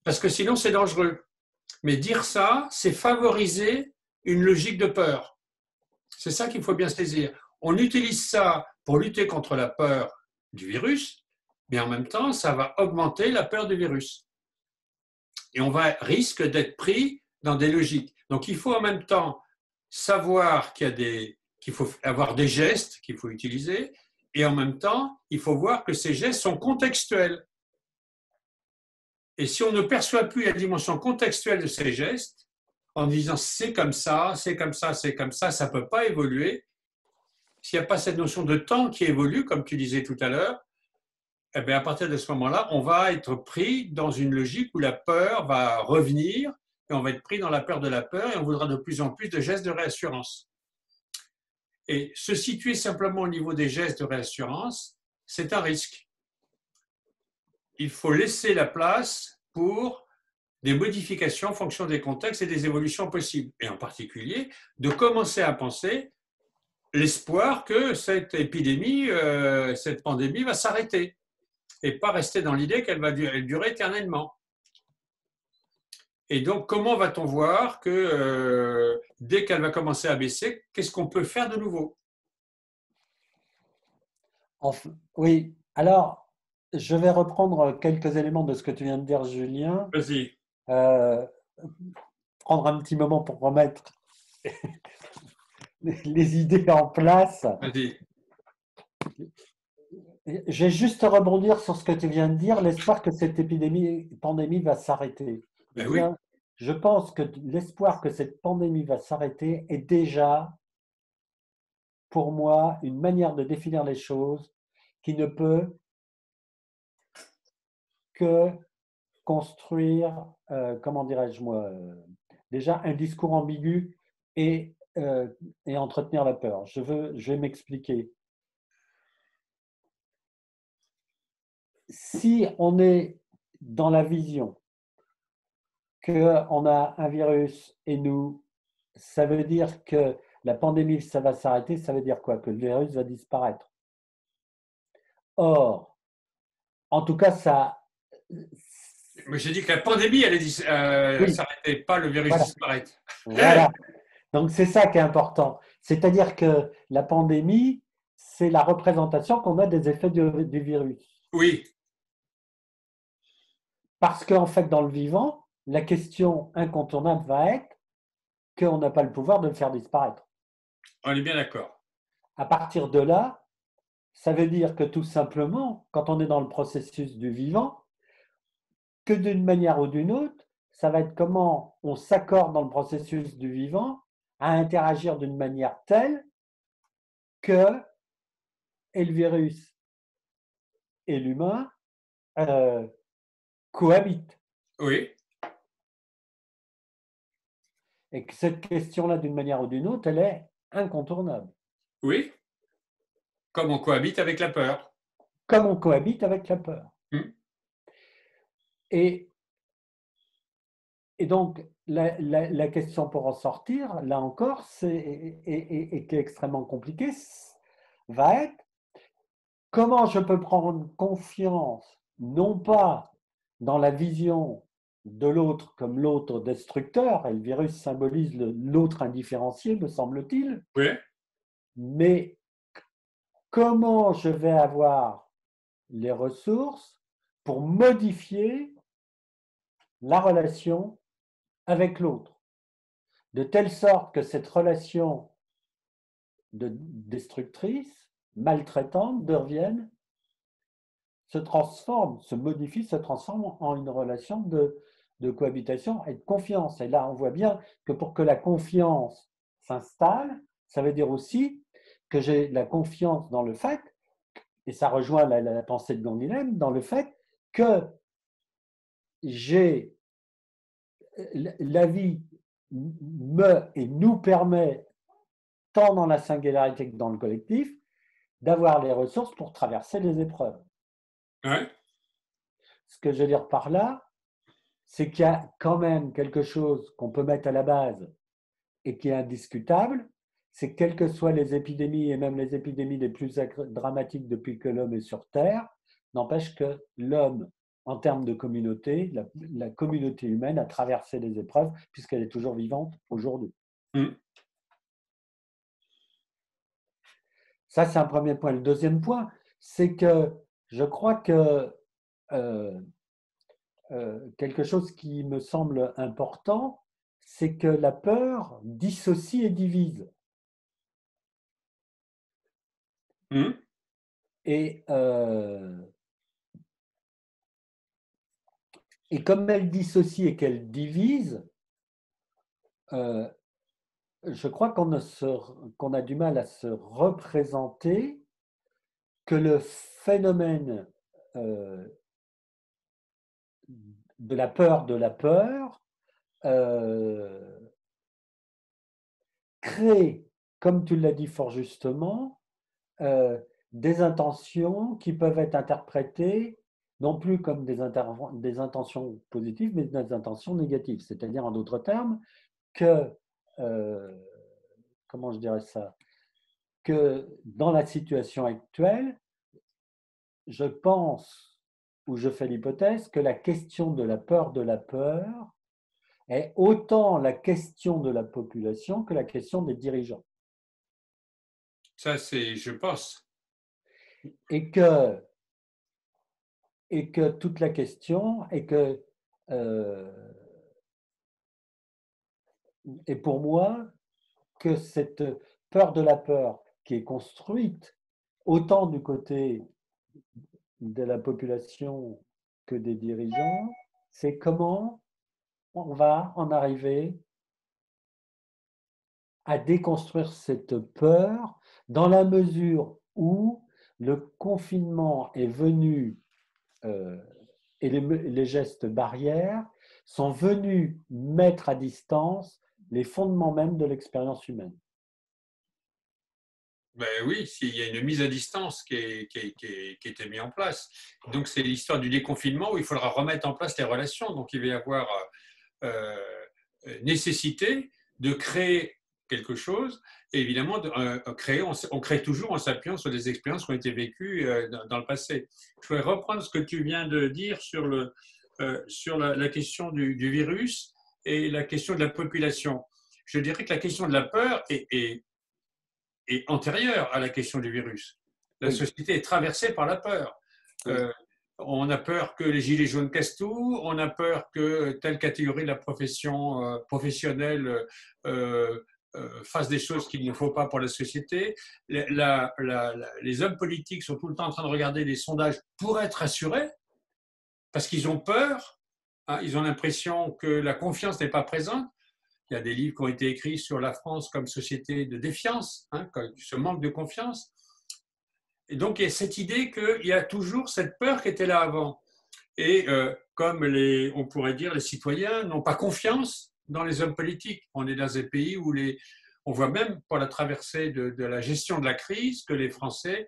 Parce que sinon, c'est dangereux. Mais dire ça, c'est favoriser une logique de peur. C'est ça qu'il faut bien saisir. On utilise ça pour lutter contre la peur du virus, mais en même temps, ça va augmenter la peur du virus. Et on risque d'être pris dans des logiques. Donc, il faut en même temps savoir qu'il faut avoir des gestes qu'il faut utiliser, et en même temps, il faut voir que ces gestes sont contextuels. Et si on ne perçoit plus la dimension contextuelle de ces gestes, en disant c'est comme ça, c'est comme ça, c'est comme ça ne peut pas évoluer, s'il n'y a pas cette notion de temps qui évolue, comme tu disais tout à l'heure, eh bien à partir de ce moment-là, on va être pris dans une logique où la peur va revenir, et on va être pris dans la peur de la peur, et on voudra de plus en plus de gestes de réassurance. Et se situer simplement au niveau des gestes de réassurance, c'est un risque. Il faut laisser la place pour des modifications en fonction des contextes et des évolutions possibles. Et en particulier, de commencer à penser l'espoir que cette épidémie, cette pandémie va s'arrêter et pas rester dans l'idée qu'elle va durer éternellement. Et donc, comment va-t-on voir que dès qu'elle va commencer à baisser, qu'est-ce qu'on peut faire de nouveau? Oui, alors, je vais reprendre quelques éléments de ce que tu viens de dire, Julien. Vas-y. Prendre un petit moment pour remettre les idées en place. Vas-y. Je vais juste rebondir sur ce que tu viens de dire, l'espoir que cette pandémie va s'arrêter. Ben oui. Je pense que l'espoir que cette pandémie va s'arrêter est déjà, pour moi, une manière de définir les choses qui ne peut que construire, comment dirais-je moi, déjà un discours ambigu et entretenir la peur. Je vais m'expliquer. Si on est dans la vision qu'on a un virus et nous, ça veut dire que la pandémie, ça va s'arrêter, ça veut dire quoi? Que le virus va disparaître. Or, en tout cas, ça... Mais j'ai dit que la pandémie allait s'arrêter, pas le virus disparaître. Voilà. Donc, c'est ça qui est important. C'est-à-dire que la pandémie, c'est la représentation qu'on a des effets du virus. Oui. Parce qu'en fait, dans le vivant, la question incontournable va être qu'on n'a pas le pouvoir de le faire disparaître. On est bien d'accord. À partir de là, ça veut dire que tout simplement, quand on est dans le processus du vivant, que d'une manière ou d'une autre, ça va être comment on s'accorde dans le processus du vivant à interagir d'une manière telle que et le virus et l'humain cohabitent. Oui, Et que cette question-là, d'une manière ou d'une autre, elle est incontournable. oui, comme on cohabite avec la peur. Comme on cohabite avec la peur. Hmm. Et, et donc, la question pour en sortir, là encore, et qui est extrêmement compliquée, va être comment je peux prendre confiance, non pas dans la vision de l'autre comme l'autre destructeur, et le virus symbolise l'autre indifférencié, me semble-t-il, Oui, mais comment je vais avoir les ressources pour modifier la relation avec l'autre, de telle sorte que cette relation destructrice, maltraitante, devienne, se transforme, se modifie, se transforme en une relation de cohabitation et de confiance. Et là, on voit bien que pour que la confiance s'installe, ça veut dire aussi que j'ai la confiance dans le fait, et ça rejoint la pensée de Gandhi, dans le fait que j'ai la vie me et nous permet, tant dans la singularité que dans le collectif, d'avoir les ressources pour traverser les épreuves. ouais. Ce que je veux dire par là, c'est qu'il y a quand même quelque chose qu'on peut mettre à la base et qui est indiscutable, c'est que quelles que soient les épidémies, et même les épidémies les plus dramatiques depuis que l'homme est sur Terre, n'empêche que l'homme, en termes de communauté, la communauté humaine a traversé les épreuves puisqu'elle est toujours vivante aujourd'hui. Hmm. Ça, c'est un premier point. Le deuxième point, c'est que je crois que quelque chose qui me semble important, c'est que la peur dissocie et divise. Hmm. Et, et comme elle dissocie et qu'elle divise, je crois qu'on a du mal à se représenter que le phénomène de la peur crée, comme tu l'as dit fort justement, des intentions qui peuvent être interprétées non plus comme des intentions positives, mais des intentions négatives. C'est-à-dire, en d'autres termes, que, comment je dirais ça, que dans la situation actuelle, je pense ou je fais l'hypothèse que la question de la peur est autant la question de la population que la question des dirigeants. Ça, c'est, je pense. Et que toute la question est que, et pour moi, que cette peur de la peur qui est construite autant du côté de la population que des dirigeants, c'est comment on va en arriver à déconstruire cette peur dans la mesure où le confinement est venu et les gestes barrières sont venus mettre à distance les fondements même de l'expérience humaine. Ben oui, il y a une mise à distance qui était mise en place. Donc, c'est l'histoire du déconfinement où il faudra remettre en place les relations. Donc, il va y avoir euh, nécessité de créer quelque chose. Et évidemment, on crée toujours en s'appuyant sur des expériences qui ont été vécues dans le passé. Je voudrais reprendre ce que tu viens de dire sur la question du virus et la question de la population. Je dirais que la question de la peur est antérieure à la question du virus. La Oui. société est traversée par la peur. Oui. On a peur que les gilets jaunes cassent tout, on a peur que telle catégorie de la profession professionnelle fasse des choses qu'il ne faut pas pour la société. Les hommes politiques sont tout le temps en train de regarder les sondages pour être assurés, parce qu'ils ont peur, hein, ils ont l'impression que la confiance n'est pas présente. Il y a des livres qui ont été écrits sur la France comme société de défiance, hein, ce manque de confiance. Et donc, il y a cette idée qu'il y a toujours cette peur qui était là avant. Et comme on pourrait dire, les citoyens n'ont pas confiance dans les hommes politiques. On est dans un pays où on voit même pour la traversée de la gestion de la crise que les Français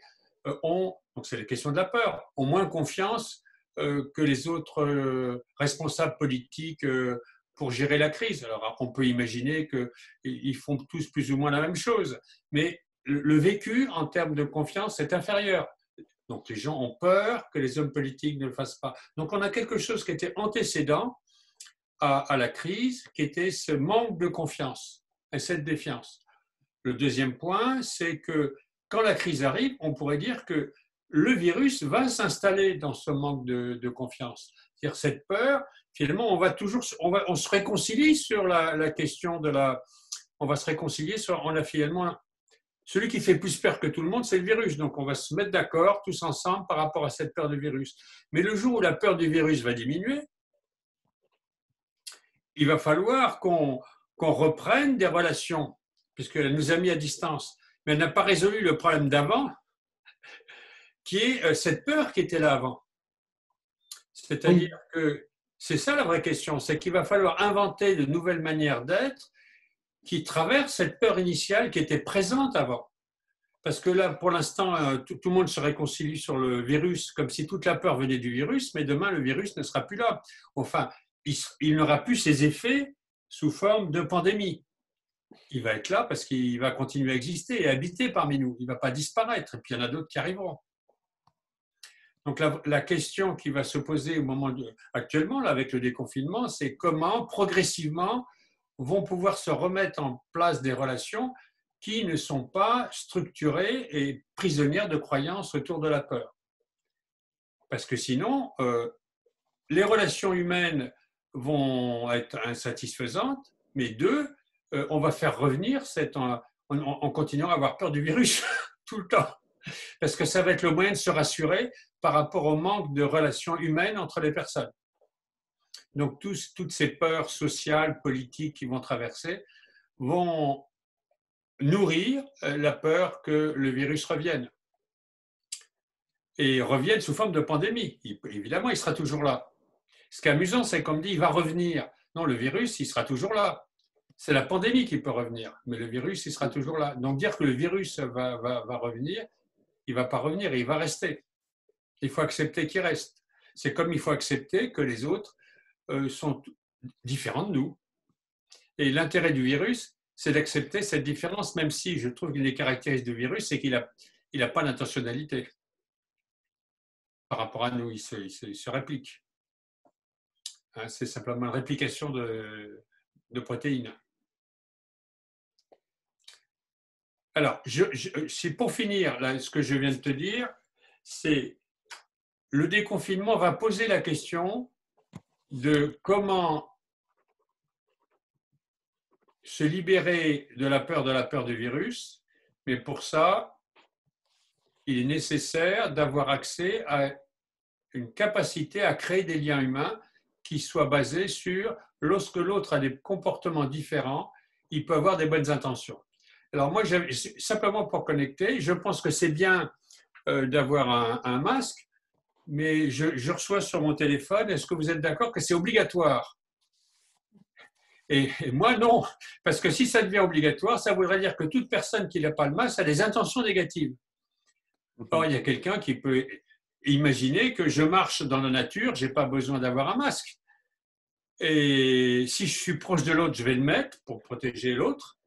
ont, donc c'est la question de la peur, ont moins confiance que les autres responsables politiques pour gérer la crise. Alors, on peut imaginer qu'ils font tous plus ou moins la même chose, mais le vécu en termes de confiance est inférieur. Donc les gens ont peur que les hommes politiques ne le fassent pas. Donc on a quelque chose qui était antécédent à la crise, qui était ce manque de confiance et cette défiance. Le deuxième point, c'est que quand la crise arrive, on pourrait dire que le virus va s'installer dans ce manque de confiance. C'est-à-dire cette peur, finalement, on se réconcilie sur la question on va se réconcilier sur, on a finalement, celui qui fait plus peur que tout le monde, c'est le virus. Donc, on va se mettre d'accord tous ensemble par rapport à cette peur du virus. Mais le jour où la peur du virus va diminuer, il va falloir qu'on reprenne des relations, puisqu'elle nous a mis à distance. Mais elle n'a pas résolu le problème d'avant, qui est cette peur qui était là avant. C'est-à-dire que c'est ça la vraie question, c'est qu'il va falloir inventer de nouvelles manières d'être qui traversent cette peur initiale qui était présente avant. Parce que là, pour l'instant, tout le monde se réconcilie sur le virus, comme si toute la peur venait du virus, mais demain, le virus ne sera plus là. Enfin, il n'aura plus ses effets sous forme de pandémie. Il va être là parce qu'il va continuer à exister et habiter parmi nous. Il ne va pas disparaître. Et puis, il y en a d'autres qui arriveront. Donc, la question qui va se poser actuellement, là, avec le déconfinement, c'est comment, progressivement, vont pouvoir se remettre en place des relations qui ne sont pas structurées et prisonnières de croyances autour de la peur. Parce que sinon, les relations humaines vont être insatisfaisantes, mais on va faire revenir en continuant à avoir peur du virus tout le temps. Parce que ça va être le moyen de se rassurer par rapport au manque de relations humaines entre les personnes. Donc, toutes ces peurs sociales, politiques qui vont traverser vont nourrir la peur que le virus revienne. Et revienne sous forme de pandémie. Évidemment, il sera toujours là. Ce qui est amusant, c'est qu'on me dit il va revenir. Non, le virus, il sera toujours là. C'est la pandémie qui peut revenir, mais le virus, il sera toujours là. Donc, dire que le virus va revenir, il ne va pas revenir, il va rester. Il faut accepter qu'il reste. C'est comme il faut accepter que les autres sont différents de nous. Et l'intérêt du virus, c'est d'accepter cette différence, même si je trouve qu'une des caractéristiques du virus, c'est qu'il n'a pas d'intentionnalité. Par rapport à nous, il se réplique. Hein, c'est simplement une réplication de protéines. Alors, c'est pour finir, là, ce que je viens de te dire, c'est le déconfinement va poser la question de comment se libérer de la peur du virus, mais pour ça, il est nécessaire d'avoir accès à une capacité à créer des liens humains qui soient basés sur lorsque l'autre a des comportements différents, il peut avoir des bonnes intentions. Alors moi, simplement pour connecter, je pense que c'est bien d'avoir un masque, mais je reçois sur mon téléphone, est-ce que vous êtes d'accord que c'est obligatoire ? Et moi, non, parce que si ça devient obligatoire, ça voudrait dire que toute personne qui n'a pas le masque a des intentions négatives. Or, il y a quelqu'un qui peut imaginer que je marche dans la nature, je n'ai pas besoin d'avoir un masque. Et si je suis proche de l'autre, je vais le mettre pour protéger l'autre,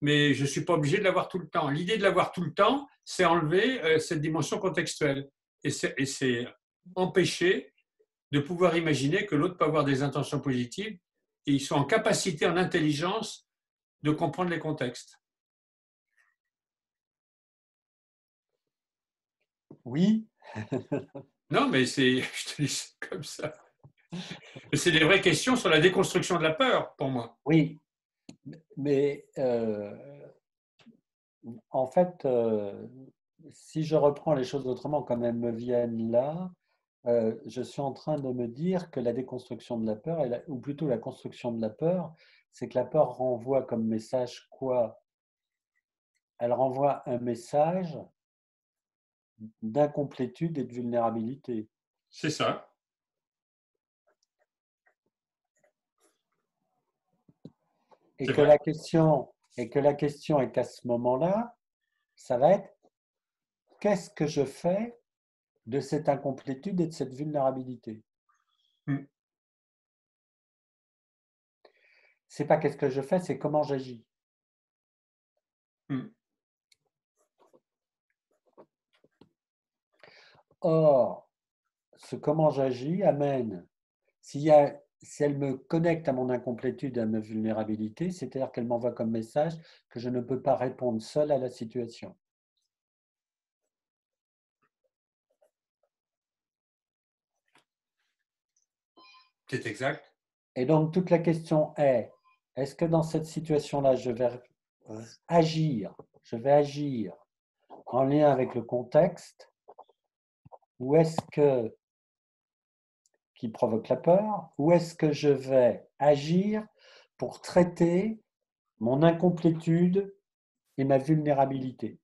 mais je ne suis pas obligé de l'avoir tout le temps. L'idée de l'avoir tout le temps, c'est enlever cette dimension contextuelle. Et c'est empêcher de pouvoir imaginer que l'autre peut avoir des intentions positives et ils sont en capacité, en intelligence, de comprendre les contextes. Oui. Non, mais je te dis ça comme ça. Mais c'est des vraies questions sur la déconstruction de la peur, pour moi. Oui, mais en fait, si je reprends les choses autrement, comme elles me viennent là, je suis en train de me dire que la déconstruction de la peur, ou plutôt la construction de la peur, c'est que la peur renvoie comme message quoi? Elle renvoie un message d'incomplétude et de vulnérabilité. C'est ça. Et C'est que vrai. la question, et que la question est qu'à ce moment-là, ça va être qu'est-ce que je fais de cette incomplétude et de cette vulnérabilité? Mm. C'est pas qu'est-ce que je fais, c'est comment j'agis. Mm. Or, ce comment j'agis amène, si elle me connecte à mon incomplétude et à ma vulnérabilité, c'est-à-dire qu'elle m'envoie comme message que je ne peux pas répondre seul à la situation. C'est exact. Et donc, toute la question est, est-ce que dans cette situation-là, agir, je vais agir en lien avec le contexte, ou est-ce que, qui provoque la peur, ou est-ce que je vais agir pour traiter mon incomplétude et ma vulnérabilité?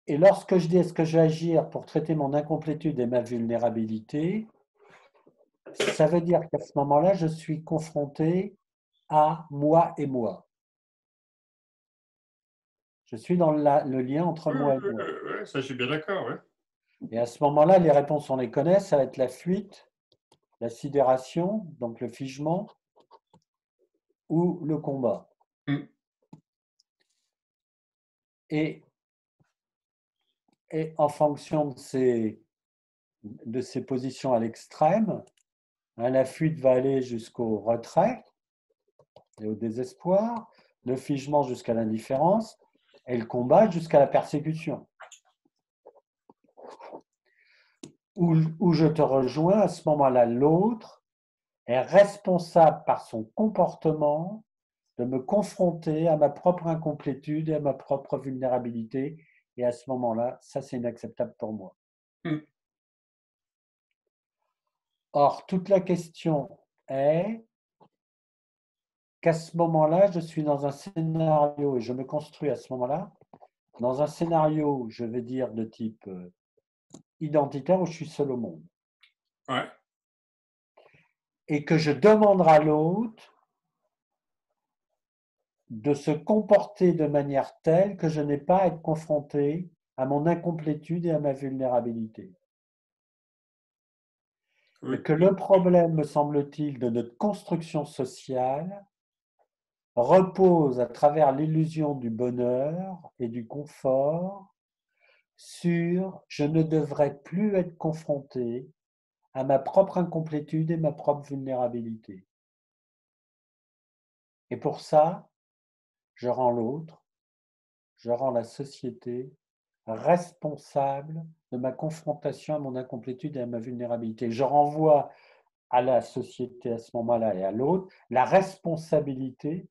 Et lorsque je dis est-ce que je vais agir pour traiter mon incomplétude et ma vulnérabilité, ça veut dire qu'à ce moment-là, je suis confronté à moi et moi. Je suis dans le lien entre Oui, moi et oui, moi. oui, ça, je suis bien d'accord. Ouais. Et à ce moment-là, les réponses, on les connaît, ça va être la fuite, la sidération, donc le figement, ou le combat. Mm. Et, et en fonction de ces positions à l'extrême, la fuite va aller jusqu'au retrait et au désespoir, le figement jusqu'à l'indifférence, et le combat jusqu'à la persécution. Où je te rejoins, à ce moment-là, l'autre est responsable par son comportement de me confronter à ma propre incomplétude et à ma propre vulnérabilité. Et à ce moment-là, ça, c'est inacceptable pour moi. Mm. Or, toute la question est qu'à ce moment-là, je suis dans un scénario et je me construis à ce moment-là dans un scénario, je vais dire, de type identitaire où je suis seul au monde. Ouais. Et que je demanderai à l'autre de se comporter de manière telle que je n'ai pas à être confronté à mon incomplétude et à ma vulnérabilité. Oui. Et que le problème, me semble-t-il, de notre construction sociale repose à travers l'illusion du bonheur et du confort sur je ne devrais plus être confronté à ma propre incomplétude et ma propre vulnérabilité. Et pour ça, je rends l'autre, je rends la société responsable de ma confrontation à mon incomplétude et à ma vulnérabilité. Je renvoie à la société à ce moment-là et à l'autre la responsabilité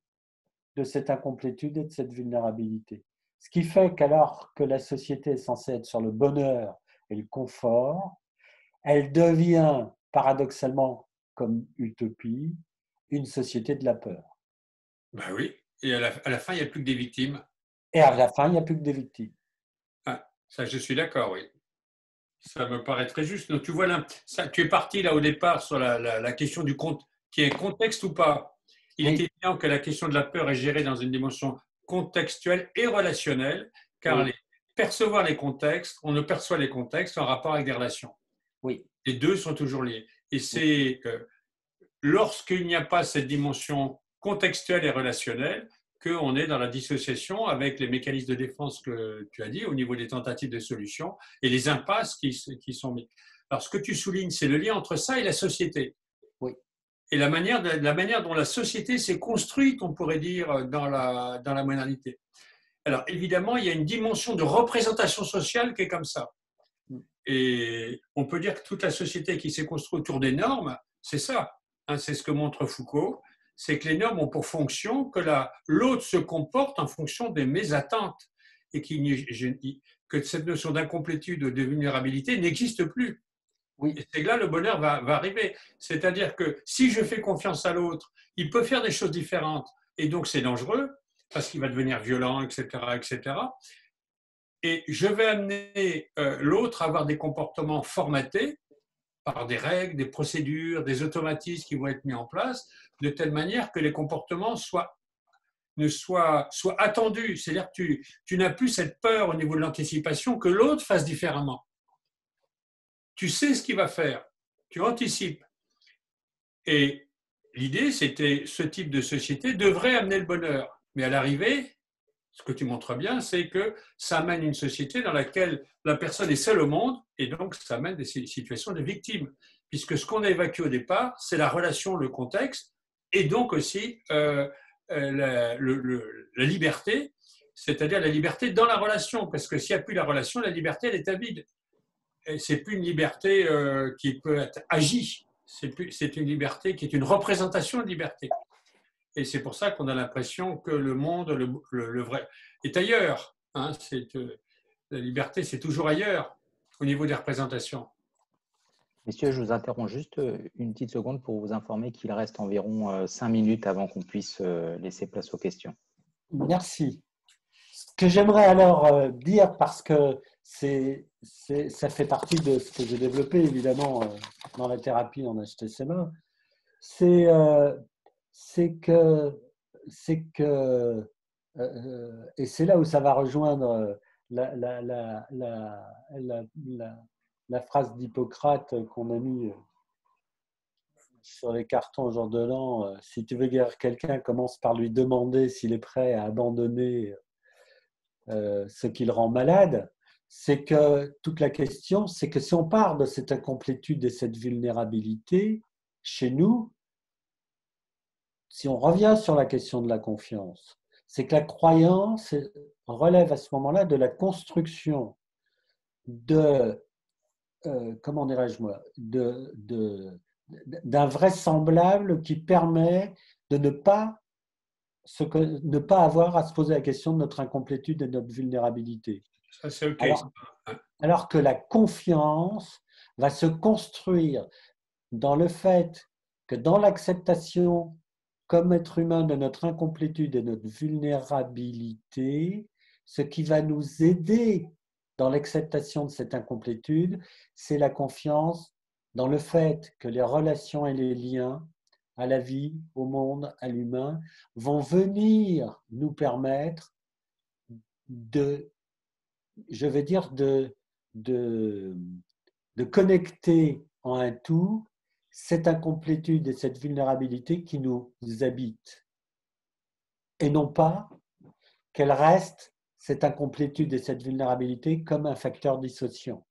de cette incomplétude et de cette vulnérabilité. Ce qui fait qu'alors que la société est censée être sur le bonheur et le confort, elle devient paradoxalement, comme utopie, une société de la peur. Ben oui. Et à la fin, il n'y a plus que des victimes. Et à la fin, il n'y a plus que des victimes. Ah, ça, je suis d'accord, oui. Ça me paraît très juste. Donc, tu vois, là, ça, tu es parti là au départ sur la question du compte, qui est un contexte ou pas. Il est Oui, évident que la question de la peur est gérée dans une dimension contextuelle et relationnelle, car oui, percevoir les contextes, on ne perçoit les contextes en rapport avec des relations. oui, Les deux sont toujours liés. Et oui, c'est que lorsqu'il n'y a pas cette dimension contextuelle et relationnelle, qu'on est dans la dissociation avec les mécanismes de défense que tu as dit au niveau des tentatives de solution et les impasses qui sont mises. Alors, ce que tu soulignes, c'est le lien entre ça et la société. oui, Et la manière dont la société s'est construite, on pourrait dire, dans la modernité. Alors, évidemment, il y a une dimension de représentation sociale qui est comme ça. Et on peut dire que toute la société qui s'est construite autour des normes, c'est ça. Hein, c'est ce que montre Foucault. C'est que les normes ont pour fonction que l'autre se comporte en fonction de mes attentes et que cette notion d'incomplétude ou de vulnérabilité n'existe plus. Oui. Et c'est que là le bonheur va arriver. C'est-à-dire que si je fais confiance à l'autre, il peut faire des choses différentes et donc c'est dangereux parce qu'il va devenir violent, etc., etc. Et je vais amener l'autre à avoir des comportements formatés par des règles, des procédures, des automatismes qui vont être mis en place, de telle manière que les comportements soient attendus. C'est-à-dire que tu n'as plus cette peur au niveau de l'anticipation que l'autre fasse différemment. Tu sais ce qu'il va faire, tu anticipes. Et l'idée, c'était ce type de société devrait amener le bonheur. Mais à l'arrivée, ce que tu montres bien, c'est que ça amène une société dans laquelle la personne est seule au monde et donc ça amène des situations de victimes. Puisque ce qu'on a évacué au départ, c'est la relation, le contexte et donc aussi la liberté, c'est-à-dire la liberté dans la relation. Parce que s'il n'y a plus la relation, la liberté, elle est avide. C'est plus une liberté qui peut être agie. C'est une liberté qui est une représentation de liberté. Et c'est pour ça qu'on a l'impression que le monde, le vrai, est ailleurs. Hein, la liberté, c'est toujours ailleurs au niveau des représentations. Messieurs, je vous interromps juste une petite seconde pour vous informer qu'il reste environ 5 minutes avant qu'on puisse laisser place aux questions. Merci. Ce que j'aimerais alors dire, parce que ça fait partie de ce que j'ai développé évidemment dans la thérapie en HTCMA, c'est que et c'est là où ça va rejoindre la phrase d'Hippocrate qu'on a mis sur les cartons au jour de l'an. Si tu veux guérir quelqu'un, commence par lui demander s'il est prêt à abandonner ce qui le rend malade. C'est que toute la question, c'est que si on part de cette incomplétude et cette vulnérabilité chez nous, si on revient sur la question de la confiance, c'est que la croyance relève à ce moment-là de la construction de, comment dirais-je moi, d'un vraisemblable qui permet de ne pas avoir à se poser la question de notre incomplétude et de notre vulnérabilité. Ça, c'est OK. Alors que la confiance va se construire dans le fait que dans l'acceptation comme être humain de notre incomplétude et de notre vulnérabilité, ce qui va nous aider dans l'acceptation de cette incomplétude, c'est la confiance dans le fait que les relations et les liens à la vie, au monde, à l'humain, vont venir nous permettre de connecter en un tout cette incomplétude et cette vulnérabilité qui nous habite. Et non pas qu'elle reste, cette incomplétude et cette vulnérabilité, comme un facteur dissociant.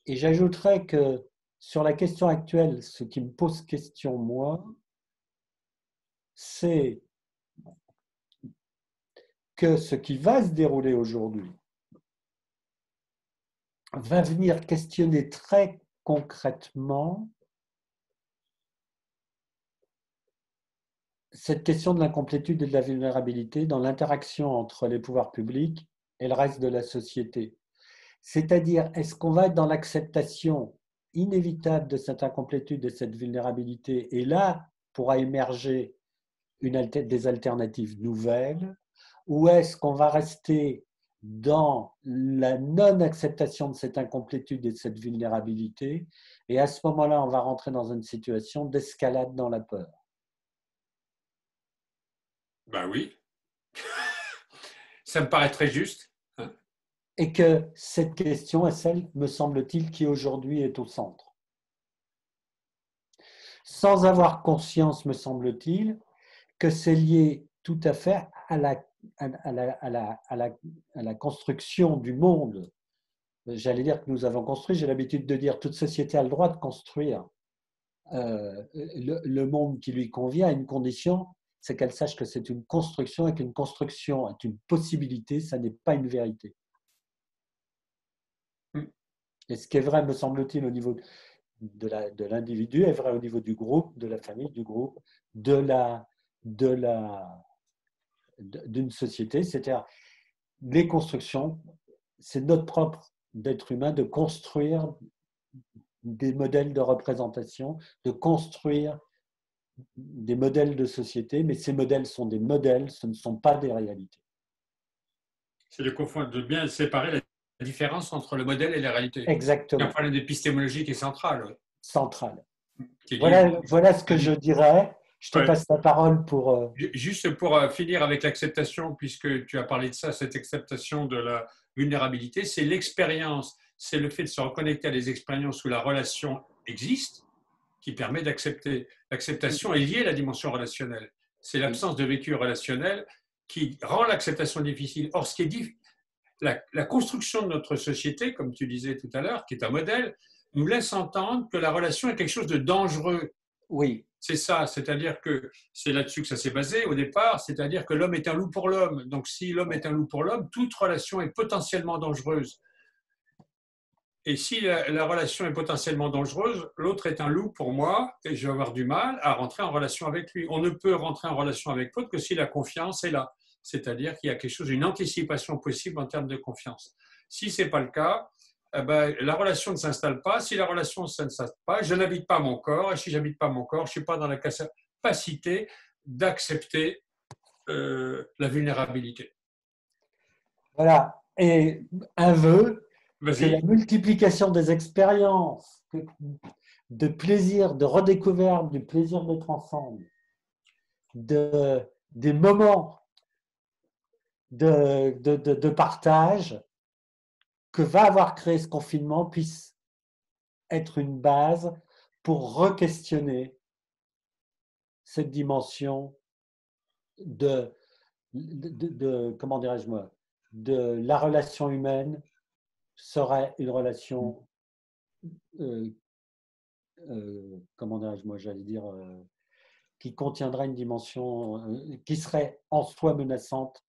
Et j'ajouterais que sur la question actuelle, ce qui me pose question, moi, c'est que ce qui va se dérouler aujourd'hui va venir questionner très concrètement cette question de l'incomplétude et de la vulnérabilité dans l'interaction entre les pouvoirs publics et le reste de la société. C'est-à-dire, est-ce qu'on va être dans l'acceptation inévitable de cette incomplétude et de cette vulnérabilité, et là pourra émerger des alternatives nouvelles, ou est-ce qu'on va rester dans la non-acceptation de cette incomplétude et de cette vulnérabilité, et à ce moment-là, on va rentrer dans une situation d'escalade dans la peur? Ben oui. Ça me paraît très juste. Hein. Et que cette question est celle, me semble-t-il, qui aujourd'hui est au centre. Sans avoir conscience, me semble-t-il, que c'est lié tout à fait à la construction du monde. J'allais dire que nous avons construit, j'ai l'habitude de dire toute société a le droit de construire le monde qui lui convient à une condition, c'est qu'elle sache que c'est une construction et qu'une construction est une possibilité, ça n'est pas une vérité. Et ce qui est vrai, me semble-t-il, au niveau de l'individu, est vrai au niveau du groupe, de la famille, du groupe, d'une société. C'est-à-dire, les constructions, c'est notre propre d'être humain de construire des modèles de représentation, de construire des modèles de société, mais ces modèles sont des modèles, ce ne sont pas des réalités. C'est de bien séparer la différence entre le modèle et la réalité. Exactement. C'est un problème d'épistémologie qui est central. Central. Qui est Voilà ce que je dirais. Je te passe la parole pour… Juste pour finir avec l'acceptation, puisque tu as parlé de ça, cette acceptation de la vulnérabilité, c'est l'expérience, c'est le fait de se reconnecter à des expériences où la relation existe, qui permet d'accepter. L'acceptation est liée à la dimension relationnelle. C'est l'absence de vécu relationnel qui rend l'acceptation difficile. Or, ce qui est la construction de notre société, comme tu disais tout à l'heure, qui est un modèle, nous laisse entendre que la relation est quelque chose de dangereux. Oui. C'est ça, c'est-à-dire que c'est là-dessus que ça s'est basé au départ, c'est-à-dire que l'homme est un loup pour l'homme. Donc, si l'homme est un loup pour l'homme, toute relation est potentiellement dangereuse. Et si la relation est potentiellement dangereuse, l'autre est un loup pour moi et je vais avoir du mal à rentrer en relation avec lui. On ne peut rentrer en relation avec l'autre que si la confiance est là. C'est-à-dire qu'il y a quelque chose, une anticipation possible en termes de confiance. Si ce n'est pas le cas, eh ben, la relation ne s'installe pas. Si la relation ne s'installe pas, je n'habite pas mon corps. Et si je n'habite pas mon corps, je ne suis pas dans la capacité d'accepter la vulnérabilité. Voilà. Et un vœu, que la Vas-y. multiplication des expériences, de plaisir, de redécouverte, du plaisir d'être ensemble, des moments de partage que va avoir créé ce confinement puisse être une base pour re-questionner cette dimension comment dirais-je moi, de la relation humaine serait une relation, comment dirais-je moi, j'allais dire, qui contiendrait une dimension qui serait en soi menaçante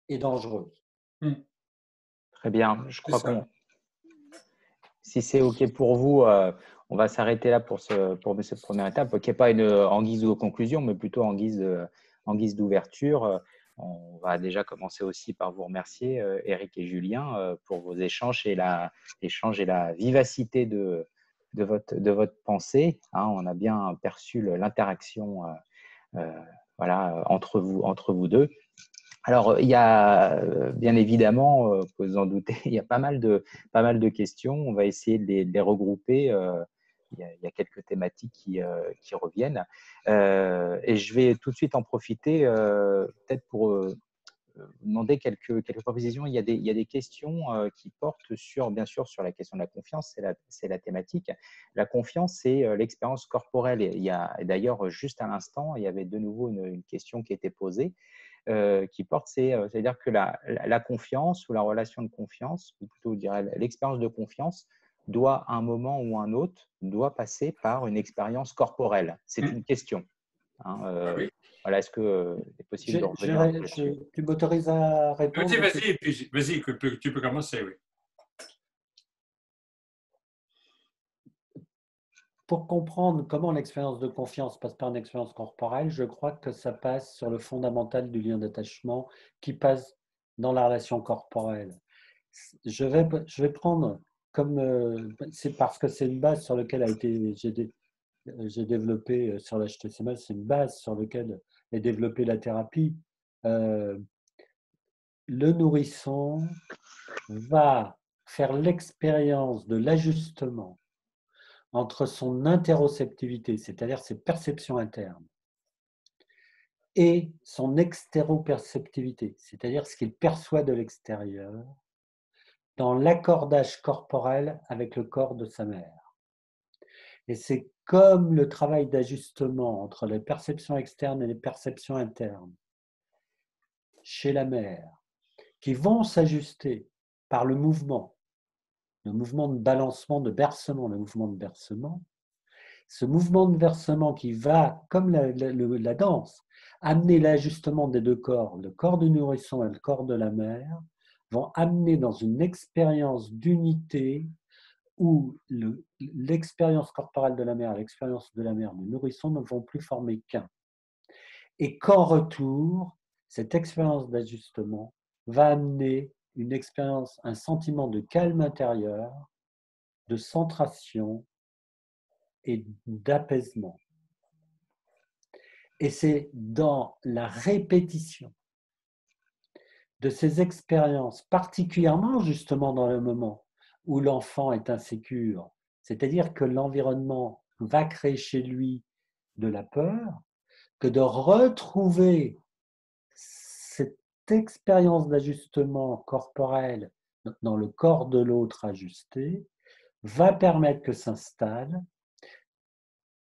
et dangereuse. Très bien. Je crois qu'on, si c'est OK pour vous, on va s'arrêter là pour cette première étape, qui n'est pas en guise de conclusion, mais plutôt en guise d'ouverture. On va déjà commencer aussi par vous remercier, Eric et Julien, pour vos échanges et la vivacité de votre pensée. On a bien perçu l'interaction entre vous deux. Alors, il y a bien évidemment, vous vous en doutez, il y a pas mal de questions. On va essayer de les regrouper. Il y a quelques thématiques qui reviennent. Et je vais tout de suite en profiter, peut-être pour vous demander quelques propositions. Il y a des questions qui portent bien sûr sur la question de la confiance. C'est la thématique. La confiance, c'est l'expérience corporelle. Et il y a d'ailleurs, juste à l'instant, il y avait de nouveau une question qui était posée. Qui porte, c'est-à-dire que la confiance ou la relation de confiance, ou plutôt je dirais l'expérience de confiance, doit à un moment ou un autre, doit passer par une expérience corporelle. C'est une question. Voilà, est-ce que c'est possible de revenir là-dessus? Tu m'autorises à répondre? Vas-y, tu peux commencer, oui. Pour comprendre comment l'expérience de confiance passe par une expérience corporelle, je crois que ça passe sur le fondamental du lien d'attachement qui passe dans la relation corporelle. Je vais prendre comme… c'est parce que c'est une base sur laquelle j'ai développé sur l'HTML, c'est une base sur laquelle est développée la thérapie. Le nourrisson va faire l'expérience de l'ajustement entre son interoceptivité, c'est-à-dire ses perceptions internes, et son extéroperceptivité, c'est-à-dire ce qu'il perçoit de l'extérieur, dans l'accordage corporel avec le corps de sa mère. Et c'est comme le travail d'ajustement entre les perceptions externes et les perceptions internes chez la mère, qui vont s'ajuster par le mouvement de balancement, de bercement, le mouvement de bercement, Ce mouvement de versement qui va, comme la danse, amener l'ajustement des deux corps, le corps du nourrisson et le corps de la mère, vont amener dans une expérience d'unité où l'expérience corporelle de la mère et l'expérience de la mère du nourrisson ne vont plus former qu'un. Et qu'en retour, cette expérience d'ajustement va amener une expérience, un sentiment de calme intérieur, de centration et d'apaisement. Et c'est dans la répétition de ces expériences, particulièrement justement dans le moment où l'enfant est insécure, c'est-à-dire que l'environnement va créer chez lui de la peur, que de retrouver cette expérience d'ajustement corporel dans le corps de l'autre ajusté va permettre que s'installe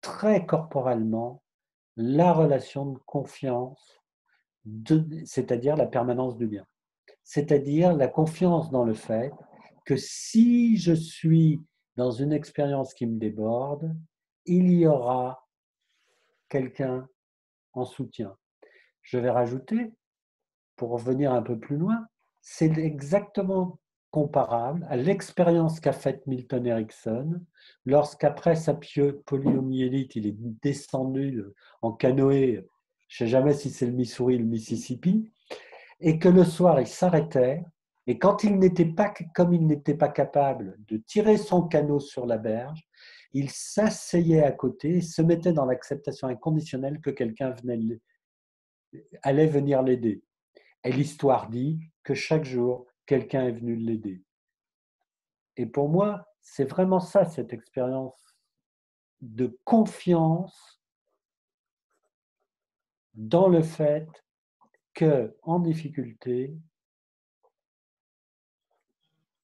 très corporellement la relation de confiance, c'est-à-dire la permanence du lien. C'est-à-dire la confiance dans le fait que si je suis dans une expérience qui me déborde, il y aura quelqu'un en soutien. Je vais rajouter, pour revenir un peu plus loin, c'est exactement comparable à l'expérience qu'a faite Milton Erickson lorsqu'après sa poliomyélite, il est descendu en canoë, je ne sais jamais si c'est le Missouri ou le Mississippi, et que le soir, il s'arrêtait, et quand il n'était pas, comme il n'était pas capable de tirer son canot sur la berge, il s'asseyait à côté et se mettait dans l'acceptation inconditionnelle que quelqu'un allait venir l'aider. Et l'histoire dit que chaque jour, quelqu'un est venu l'aider. Et pour moi, c'est vraiment ça, cette expérience de confiance dans le fait qu'en difficulté,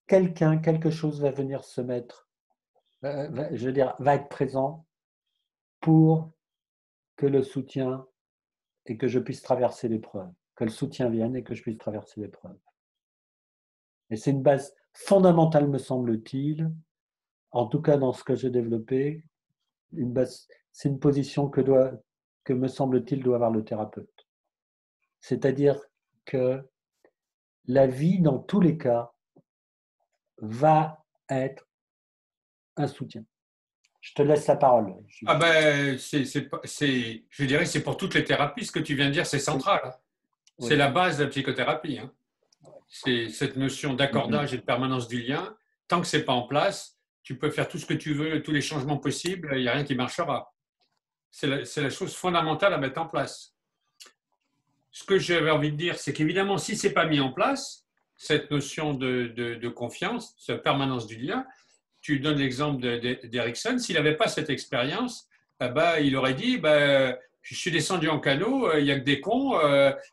quelque chose va venir se mettre, je veux dire, va être présent pour que le soutien et que je puisse traverser l'épreuve, que le soutien vienne et que je puisse traverser l'épreuve. Et c'est une base fondamentale, me semble-t-il, en tout cas dans ce que j'ai développé, c'est une position que me semble-t-il, doit avoir le thérapeute. C'est-à-dire que la vie, dans tous les cas, va être un soutien. Je te laisse la parole. Ah ben, je dirais que c'est pour toutes les thérapies, ce que tu viens de dire, c'est central. Oui. C'est la base de la psychothérapie. Hein. C'est cette notion d'accordage et de permanence du lien. Tant que ce n'est pas en place, tu peux faire tout ce que tu veux, tous les changements possibles, il n'y a rien qui marchera. C'est la chose fondamentale à mettre en place. Ce que j'avais envie de dire, c'est qu'évidemment, si ce n'est pas mis en place, cette notion de confiance, cette permanence du lien, tu donnes l'exemple d'Erickson, s'il n'avait pas cette expérience, il aurait dit je suis descendu en canot, il n'y a que des cons,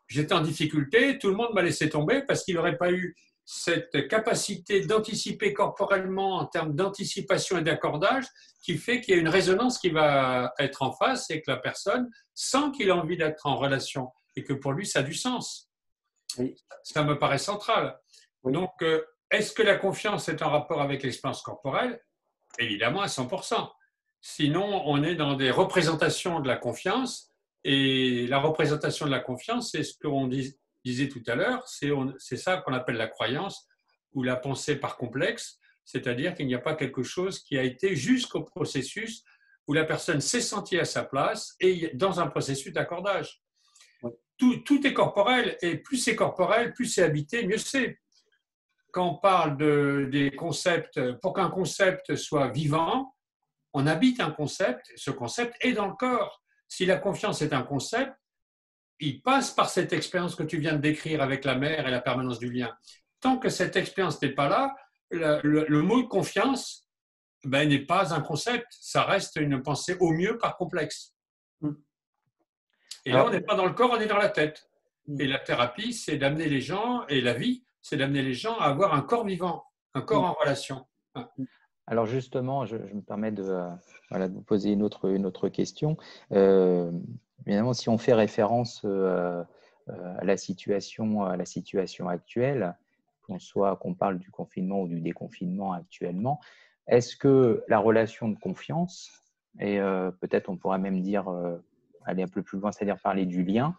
j'étais en difficulté, tout le monde m'a laissé tomber parce qu'il n'aurait pas eu cette capacité d'anticiper corporellement en termes d'anticipation et d'accordage qui fait qu'il y a une résonance qui va être en face et que la personne sent qu'il a envie d'être en relation et que pour lui, ça a du sens. Oui. Ça me paraît central. Oui. Donc, est-ce que la confiance est en rapport avec l'expérience corporelle? Évidemment, à 100%. Sinon, on est dans des représentations de la confiance. Et la représentation de la confiance, c'est ce qu'on disait tout à l'heure, c'est ça qu'on appelle la croyance ou la pensée par complexe, c'est-à-dire qu'il n'y a pas quelque chose qui a été jusqu'au processus où la personne s'est sentie à sa place et dans un processus d'accordage. Tout est corporel, et plus c'est corporel, plus c'est habité, mieux c'est. Quand on parle des concepts, pour qu'un concept soit vivant, on habite un concept, ce concept est dans le corps. Si la confiance est un concept, il passe par cette expérience que tu viens de décrire avec la mère et la permanence du lien. Tant que cette expérience n'est pas là, le mot confiance n'est pas un concept, ça reste une pensée au mieux par complexe. Et là, on n'est pas dans le corps, on est dans la tête. Et la thérapie, c'est d'amener les gens, et la vie, c'est d'amener les gens à avoir un corps vivant, un corps en relation. Alors justement, je me permets de vous poser une autre question. Évidemment, si on fait référence à la situation actuelle, qu'on parle du confinement ou du déconfinement actuellement, est-ce que la relation de confiance et peut-être on pourrait même dire, aller un peu plus loin, c'est-à-dire parler du lien,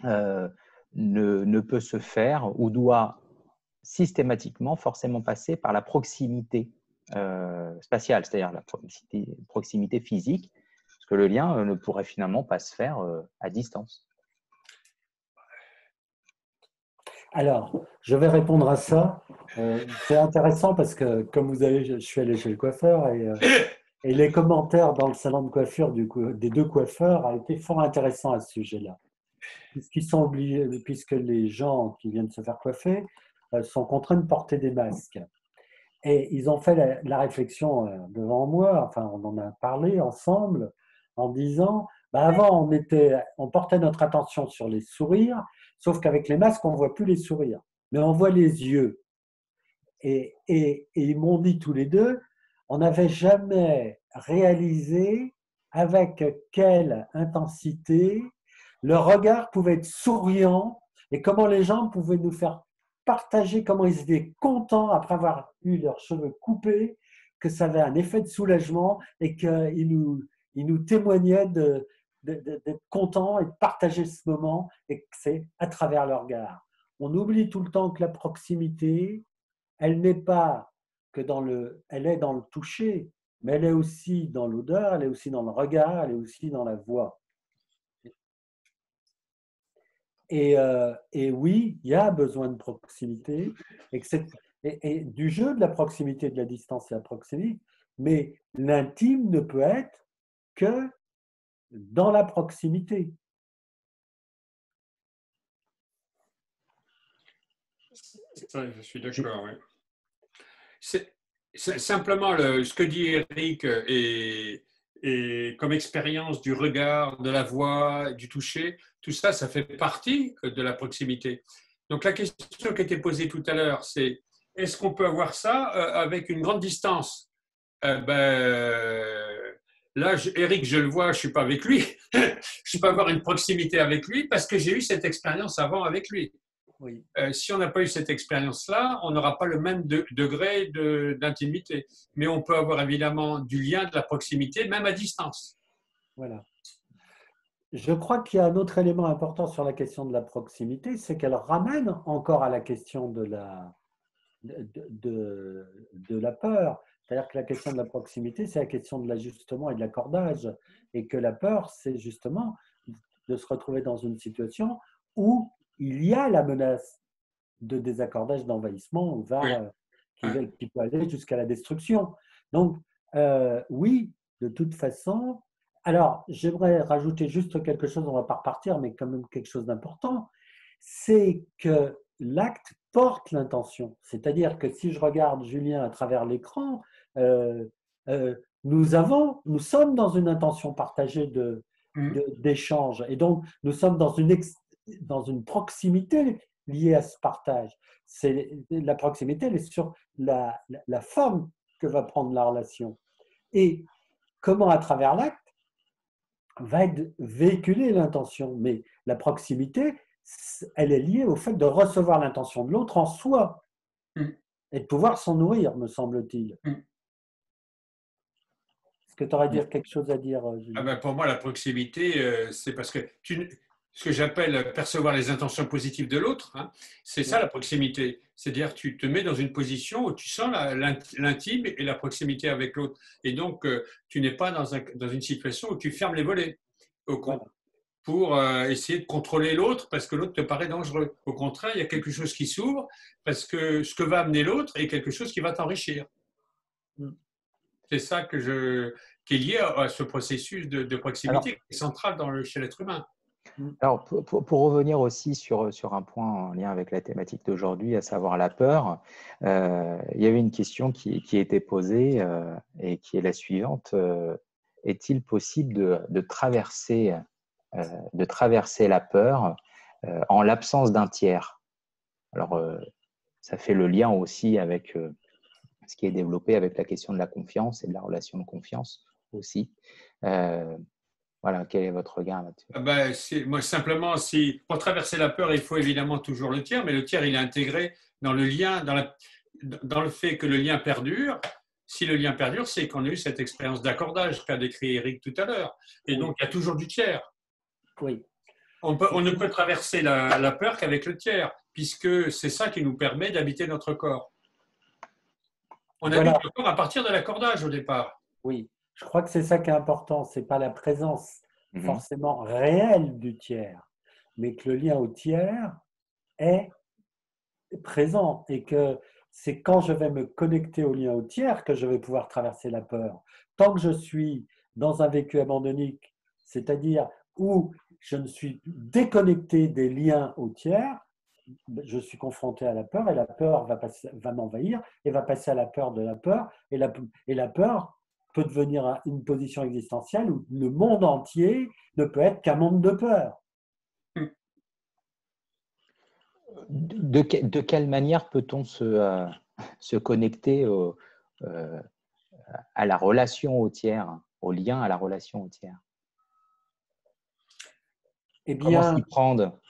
ne peut se faire ou doit systématiquement forcément passer par la proximité spatiale, c'est-à-dire la proximité physique, parce que le lien ne pourrait finalement pas se faire à distance. Alors, je vais répondre à ça. C'est intéressant parce que, comme vous savez, je suis allé chez le coiffeur et les commentaires dans le salon de coiffure des deux coiffeurs a été fort intéressant à ce sujet-là. Puisqu'ils sont obligés, puisque les gens qui viennent se faire coiffer sont contraints de porter des masques. Et ils ont fait la réflexion devant moi, enfin on en a parlé ensemble, en disant, avant on portait notre attention sur les sourires, sauf qu'avec les masques on ne voit plus les sourires, mais on voit les yeux. Et ils m'ont dit tous les deux, on n'avait jamais réalisé avec quelle intensité le regard pouvait être souriant et comment les gens pouvaient nous faire partager comment ils étaient contents après avoir eu leurs cheveux coupés, que ça avait un effet de soulagement et qu'ils nous témoignaient d'être contents et de partager ce moment et que c'est à travers leur regard. On oublie tout le temps que la proximité, elle n'est pas que elle est dans le toucher, mais elle est aussi dans l'odeur, elle est aussi dans le regard, elle est aussi dans la voix. Et oui, il y a besoin de proximité, et du jeu de la proximité, de la distance et la proximité, mais l'intime ne peut être que dans la proximité. Je suis d'accord, oui. C'est simplement ce que dit Eric et comme expérience du regard, de la voix, du toucher, tout ça, ça fait partie de la proximité. Donc la question qui a été posée tout à l'heure, c'est est-ce qu'on peut avoir ça avec une grande distance? Là, Eric, je le vois, je ne suis pas avec lui. Je peux avoir une proximité avec lui parce que j'ai eu cette expérience avant avec lui. Oui. Si on n'a pas eu cette expérience-là, on n'aura pas le même degré d'intimité. Mais on peut avoir évidemment du lien, de la proximité, même à distance. Voilà. Je crois qu'il y a un autre élément important sur la question de la proximité, c'est qu'elle ramène encore à la question de la peur. C'est-à-dire que la question de la proximité, c'est la question de l'ajustement et de l'accordage. Et que la peur, c'est justement de se retrouver dans une situation où il y a la menace de désaccordage, d'envahissement, qui peut aller jusqu'à la destruction. Donc, oui, de toute façon. Alors, j'aimerais rajouter juste quelque chose, on ne va pas repartir, mais quand même quelque chose d'important, c'est que l'acte porte l'intention. C'est-à-dire que si je regarde Julien à travers l'écran, nous sommes dans une intention partagée d'échange. Et donc, nous sommes dans une proximité liée à ce partage. La proximité, elle est sur la forme que va prendre la relation. Et comment, à travers l'acte, va être véhiculée l'intention. Mais la proximité, elle est liée au fait de recevoir l'intention de l'autre en soi et de pouvoir s'en nourrir, me semble-t-il. Est-ce que tu aurais quelque chose à dire, Julien? Pour moi, la proximité, c'est parce que ce que j'appelle percevoir les intentions positives de l'autre, hein, c'est ça la proximité. C'est-à-dire que tu te mets dans une position où tu sens l'intime et la proximité avec l'autre. Et donc, tu n'es pas dans une situation où tu fermes les volets pour essayer de contrôler l'autre parce que l'autre te paraît dangereux. Au contraire, il y a quelque chose qui s'ouvre parce que ce que va amener l'autre est quelque chose qui va t'enrichir. C'est ça qui est lié à ce processus de proximité qui est central chez l'être humain. Alors, pour revenir aussi sur un point en lien avec la thématique d'aujourd'hui, à savoir la peur, il y avait une question qui a été posée et qui est la suivante. Est-il possible de traverser la peur en l'absence d'un tiers? Alors, ça fait le lien aussi avec ce qui est développé avec la question de la confiance et de la relation de confiance aussi. Voilà, quel est votre regard là-dessus? Moi, simplement, pour traverser la peur, il faut évidemment toujours le tiers, mais le tiers, il est intégré dans le lien, dans le fait que le lien perdure Si le lien perdure, c'est qu'on a eu cette expérience d'accordage qu'a décrit Eric tout à l'heure. Et donc, il y a toujours du tiers. Oui. On ne peut traverser la peur qu'avec le tiers, puisque c'est ça qui nous permet d'habiter notre corps. On habite le corps à partir de l'accordage au départ. Oui, je crois que c'est ça qui est important. Ce n'est pas la présence forcément réelle du tiers, mais que le lien au tiers est présent et que c'est quand je vais me connecter au lien au tiers que je vais pouvoir traverser la peur. Tant que je suis dans un vécu abandonnique, c'est-à-dire où je ne suis déconnecté des liens au tiers, je suis confronté à la peur et la peur va m'envahir et va passer à la peur de la peur et la peur peut devenir une position existentielle où le monde entier ne peut être qu'un monde de peur. De quelle manière peut-on se connecter à la relation au tiers, au lien à la relation au tiers? Eh bien,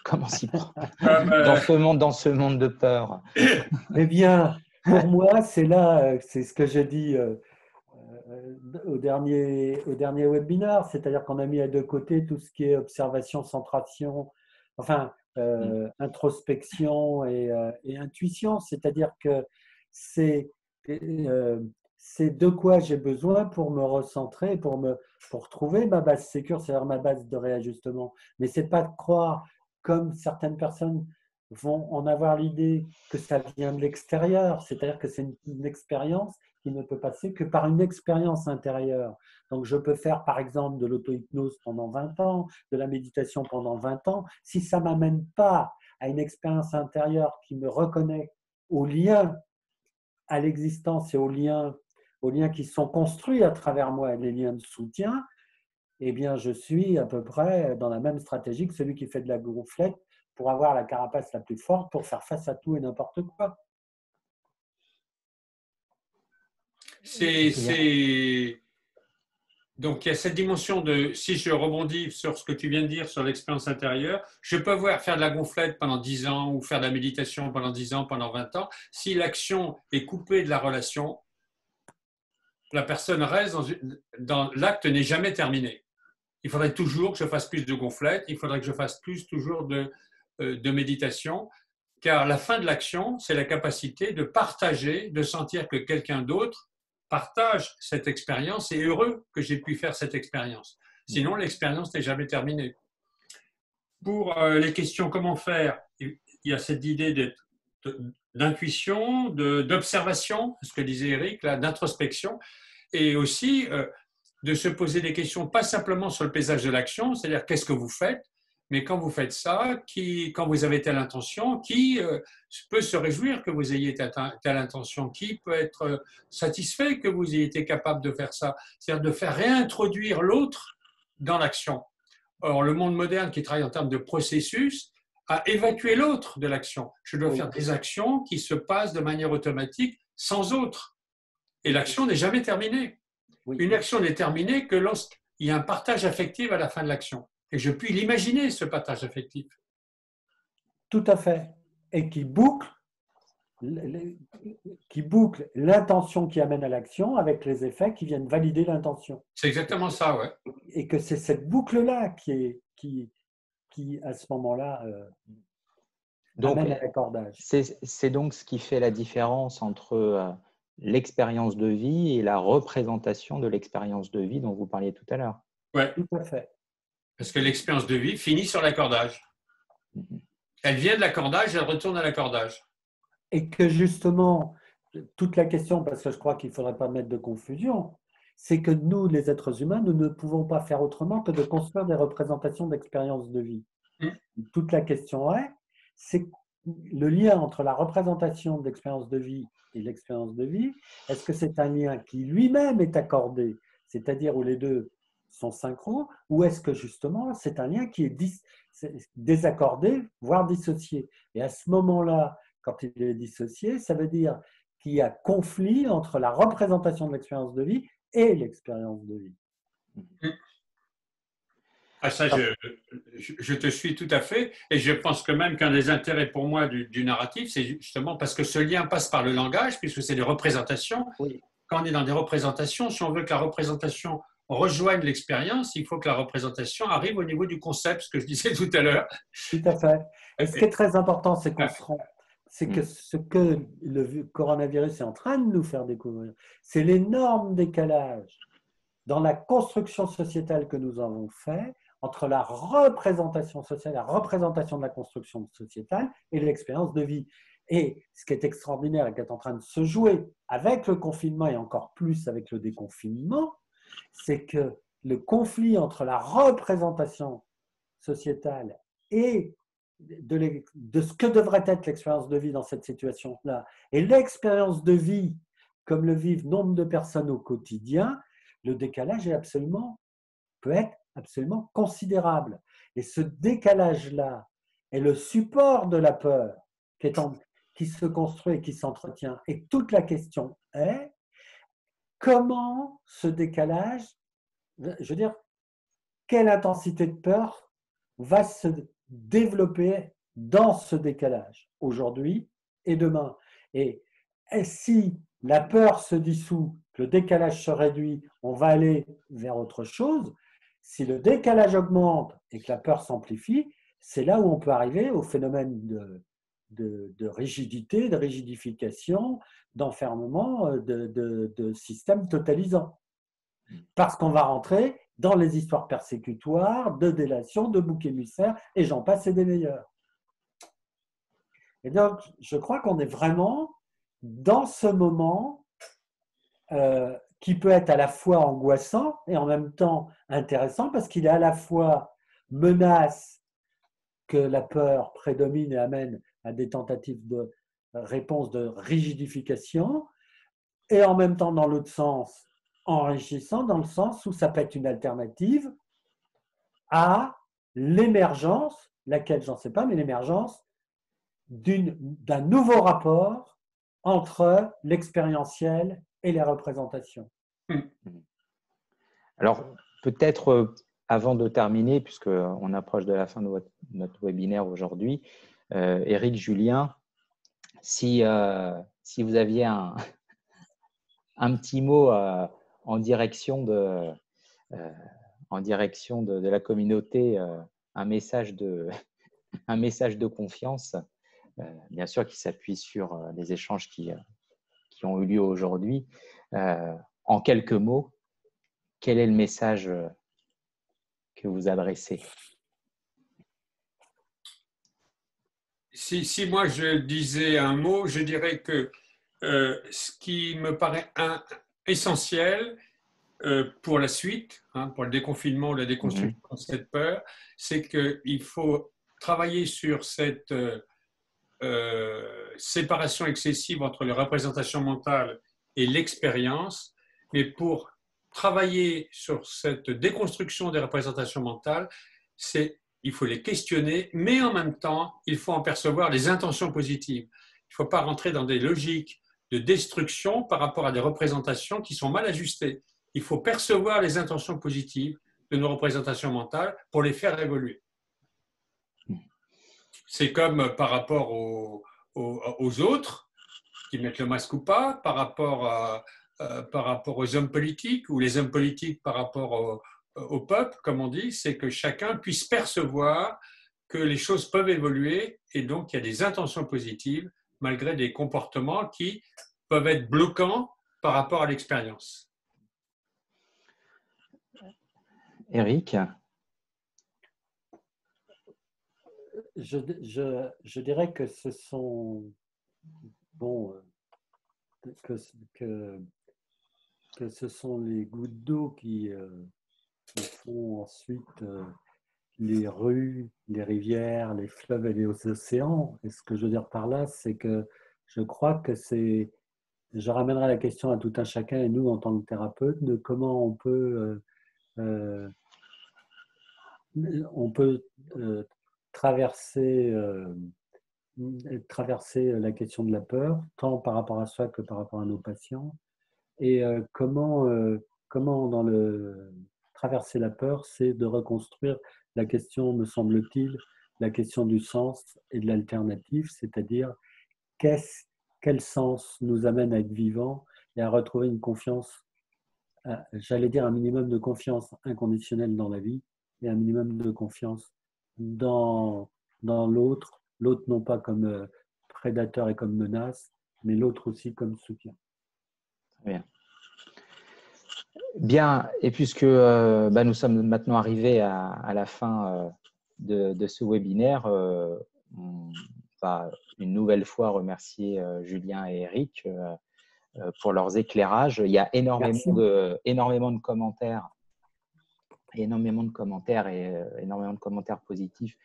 comment s'y prendre dans ce monde de peur? Eh bien, pour moi, c'est ce que j'ai dit au dernier webinaire, c'est-à-dire qu'on a mis à deux côtés tout ce qui est observation, centration, enfin, introspection et intuition, c'est-à-dire que c'est de quoi j'ai besoin pour me recentrer, pour trouver ma base sécure, c'est-à-dire ma base de réajustement. Mais c'est pas de croire, comme certaines personnes vont en avoir l'idée, que ça vient de l'extérieur, c'est-à-dire que c'est une expérience qui ne peut passer que par une expérience intérieure. Donc je peux faire par exemple de l'auto-hypnose pendant 20 ans, de la méditation pendant 20 ans, si ça ne m'amène pas à une expérience intérieure qui me reconnaît aux liens, à l'existence et aux liens qui sont construits à travers moi, les liens de soutien, eh bien je suis à peu près dans la même stratégie que celui qui fait de la gonflette pour avoir la carapace la plus forte pour faire face à tout et n'importe quoi. Donc, il y a cette dimension de, si je rebondis sur ce que tu viens de dire sur l'expérience intérieure, je peux faire de la gonflette pendant 10 ans ou faire de la méditation pendant 10 ans, pendant 20 ans. Si l'action est coupée de la relation, la personne reste dans l'acte n'est jamais terminé. Il faudrait toujours que je fasse plus de gonflette, il faudrait que je fasse toujours de méditation, car la fin de l'action, c'est la capacité de partager, de sentir que quelqu'un d'autre partage cette expérience et est heureux que j'ai pu faire cette expérience. Sinon, l'expérience n'est jamais terminée. Pour les questions comment faire, il y a cette idée d'intuition, d'observation, ce que disait Eric, d'introspection, et aussi de se poser des questions, pas simplement sur le paysage de l'action, c'est-à-dire qu'est-ce que vous faites, mais quand vous faites ça, quand vous avez telle intention, qui peut se réjouir que vous ayez telle intention, qui peut être satisfait que vous ayez été capable de faire ça, c'est-à-dire de faire réintroduire l'autre dans l'action. Or, le monde moderne qui travaille en termes de processus a évacué l'autre de l'action. Je dois faire des actions qui se passent de manière automatique sans autre. Et l'action n'est jamais terminée. Une action n'est terminée que lorsqu'il y a un partage affectif à la fin de l'action. Et je puis l'imaginer, ce partage affectif. Tout à fait. Et qui boucle l'intention qui amène à l'action avec les effets qui viennent valider l'intention. C'est exactement ça, ouais. Et que c'est cette boucle-là qui à ce moment-là, amène à l'accordage. C'est donc ce qui fait la différence entre l'expérience de vie et la représentation de l'expérience de vie dont vous parliez tout à l'heure. Ouais. Tout à fait. Parce que l'expérience de vie finit sur l'accordage. Elle vient de l'accordage, elle retourne à l'accordage. Et que justement, toute la question, parce que je crois qu'il ne faudrait pas mettre de confusion, c'est que nous, les êtres humains, nous ne pouvons pas faire autrement que de construire des représentations d'expérience de vie. Toute la question c'est le lien entre la représentation de l'expérience de vie et l'expérience de vie. Est-ce que c'est un lien qui lui-même est accordé, c'est-à-dire où les deux sont synchro, ou est-ce que justement c'est un lien qui est désaccordé, voire dissocié? Et à ce moment-là, quand il est dissocié, ça veut dire qu'il y a conflit entre la représentation de l'expérience de vie et l'expérience de vie. Ah, ça, je te suis tout à fait. Et je pense que même qu'un des intérêts pour moi du narratif, c'est justement parce que ce lien passe par le langage, puisque c'est des représentations. Oui. quand on est dans des représentations, si on veut que la représentation rejoigne l'expérience, il faut que la représentation arrive au niveau du concept, ce que je disais tout à l'heure. Tout à fait. Et ce qui est très important, c'est qu'on se rend, c'est que ce que le coronavirus est en train de nous faire découvrir, c'est l'énorme décalage dans la construction sociétale que nous avons fait entre la représentation sociale, la représentation de la construction sociétale et l'expérience de vie. Et ce qui est extraordinaire et qui est en train de se jouer avec le confinement et encore plus avec le déconfinement, c'est que le conflit entre la représentation sociétale et de ce que devrait être l'expérience de vie dans cette situation-là et l'expérience de vie comme le vivent nombre de personnes au quotidien, le décalage peut être absolument considérable. Et ce décalage-là est le support de la peur qui se construit et qui s'entretient. Et toute la question est comment ce décalage, je veux dire, quelle intensité de peur va se développer dans ce décalage aujourd'hui et demain. Et si la peur se dissout, que le décalage se réduit, on va aller vers autre chose. Si le décalage augmente et que la peur s'amplifie, c'est là où on peut arriver au phénomène de rigidité, de rigidification, d'enfermement, de système totalisant. Parce qu'on va rentrer dans les histoires persécutoires, de délation, de boucs émissaires, et j'en passe et des meilleurs. Et donc, je crois qu'on est vraiment dans ce moment qui peut être à la fois angoissant et en même temps intéressant, parce qu'il est à la fois menace que la peur prédomine et amène à des tentatives de réponse de rigidification, et en même temps, dans l'autre sens, enrichissant dans le sens où ça peut être une alternative à l'émergence, laquelle j'en sais pas, mais l'émergence d'un nouveau rapport entre l'expérientiel et les représentations. Alors, peut-être avant de terminer, puisqu'on approche de la fin de notre webinaire aujourd'hui, Éric, Julien, si vous aviez un petit mot en direction de la communauté, un message de confiance, bien sûr qui s'appuie sur les échanges qui ont eu lieu aujourd'hui. En quelques mots, quel est le message que vous adressez? Si moi je disais un mot, je dirais que ce qui me paraît essentiel pour la suite, pour le déconfinement ou la déconstruction de cette peur, c'est qu'il faut travailler sur cette séparation excessive entre les représentations mentales et l'expérience, mais pour travailler sur cette déconstruction des représentations mentales, il faut les questionner, mais en même temps, il faut en percevoir les intentions positives. Il ne faut pas rentrer dans des logiques de destruction par rapport à des représentations qui sont mal ajustées. Il faut percevoir les intentions positives de nos représentations mentales pour les faire évoluer. C'est comme par rapport aux autres qui mettent le masque ou pas, par rapport aux hommes politiques ou les hommes politiques par rapport au peuple, comme on dit, c'est que chacun puisse percevoir que les choses peuvent évoluer et donc il y a des intentions positives malgré des comportements qui peuvent être bloquants par rapport à l'expérience. Éric, je dirais que ce sont que ce sont les gouttes d'eau qui font ensuite les rues, les rivières, les fleuves et les océans. Et ce que je veux dire par là, c'est que je crois que je ramènerai la question à tout un chacun et nous en tant que thérapeutes de comment on peut traverser la question de la peur, tant par rapport à soi que par rapport à nos patients. Et comment traverser la peur, c'est de reconstruire la question, me semble-t-il, la question du sens et de l'alternative, c'est-à-dire quel sens nous amène à être vivants et à retrouver une confiance, j'allais dire un minimum de confiance inconditionnelle dans la vie et un minimum de confiance dans l'autre. L'autre non pas comme prédateur et comme menace, mais l'autre aussi comme soutien. Très bien. Bien, et puisque nous sommes maintenant arrivés à la fin de ce webinaire, on va une nouvelle fois remercier Julien et Eric pour leurs éclairages. Il y a énormément de commentaires, et énormément de commentaires positifs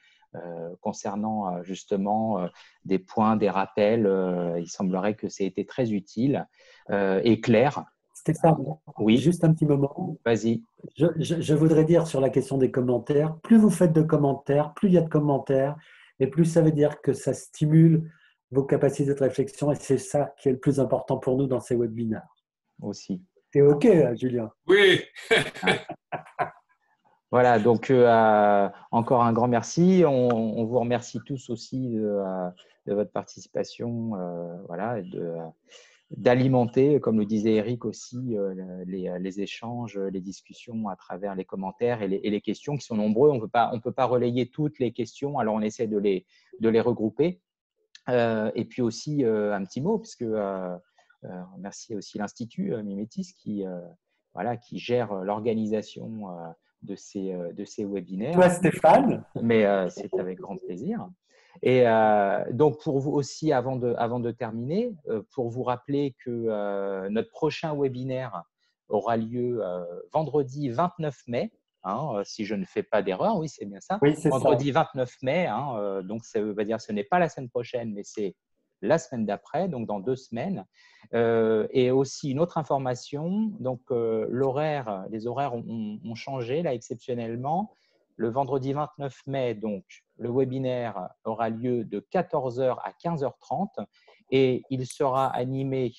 concernant justement des points, des rappels. Il semblerait que ça ait été très utile et clair. Stéphane, oui. Juste un petit moment. Vas-y. Je voudrais dire sur la question des commentaires, plus vous faites de commentaires, plus il y a de commentaires, et plus ça veut dire que ça stimule vos capacités de réflexion, et c'est ça qui est le plus important pour nous dans ces webinaires. Aussi. T'es OK, Julien? Oui. Voilà, donc encore un grand merci. On vous remercie tous aussi de votre participation, voilà, d'alimenter, comme le disait Eric aussi, les échanges, les discussions à travers les commentaires et les questions qui sont nombreux. On ne peut pas relayer toutes les questions, alors on essaie de les regrouper. Et puis aussi un petit mot, puisque remercier aussi l'Institut Mimetis qui gère l'organisation de ces webinaires. Toi, Stéphane. Mais c'est avec grand plaisir. Et donc, pour vous aussi, avant de terminer, pour vous rappeler que notre prochain webinaire aura lieu vendredi 29 mai, si je ne fais pas d'erreur, oui, c'est bien ça. Oui, c'est vendredi ça. 29 mai, donc ça veut dire que ce n'est pas la semaine prochaine, mais c'est la semaine d'après, donc dans 2 semaines. Et aussi une autre information, donc les horaires ont changé là exceptionnellement. Le vendredi 29 mai, donc, le webinaire aura lieu de 14h à 15h30 et il sera animé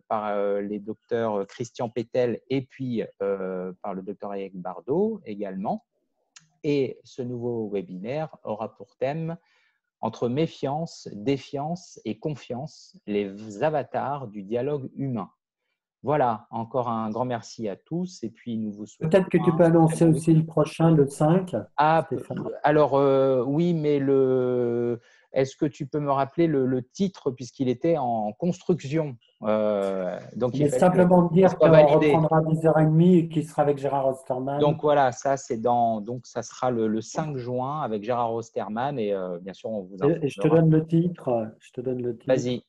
par les docteurs Christian Pétel et puis par le docteur Eric Bardot également. Et ce nouveau webinaire aura pour thème « Entre méfiance, défiance et confiance, les avatars du dialogue humain ». Voilà, encore un grand merci à tous et puis nous vous souhaitons… Peut-être que tu peux annoncer aussi le prochain, le 5. Alors oui, mais est-ce que tu peux me rappeler le titre puisqu'il était en construction donc il Mais fallait simplement dire qu'on validé. Reprendra à 10h30 et qu'il sera avec Gérard Osterman. Donc voilà, ça ça sera le 5 juin avec Gérard Osterman et bien sûr on vous informera. Et je te donne le titre. Vas-y.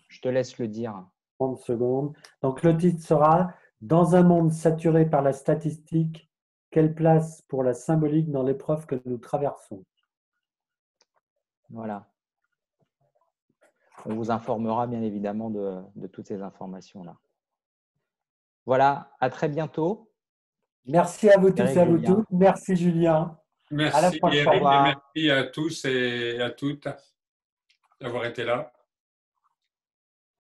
Je te laisse le dire. 30 secondes. Donc le titre sera « Dans un monde saturé par la statistique, quelle place pour la symbolique dans l'épreuve que nous traversons ?» Voilà. On vous informera bien évidemment de toutes ces informations-là. Voilà, à très bientôt. Merci à vous tous Eric, et à vous Julien. toutes. Merci Julien. Merci À la prochaine. Eric et merci à tous et à toutes d'avoir été là.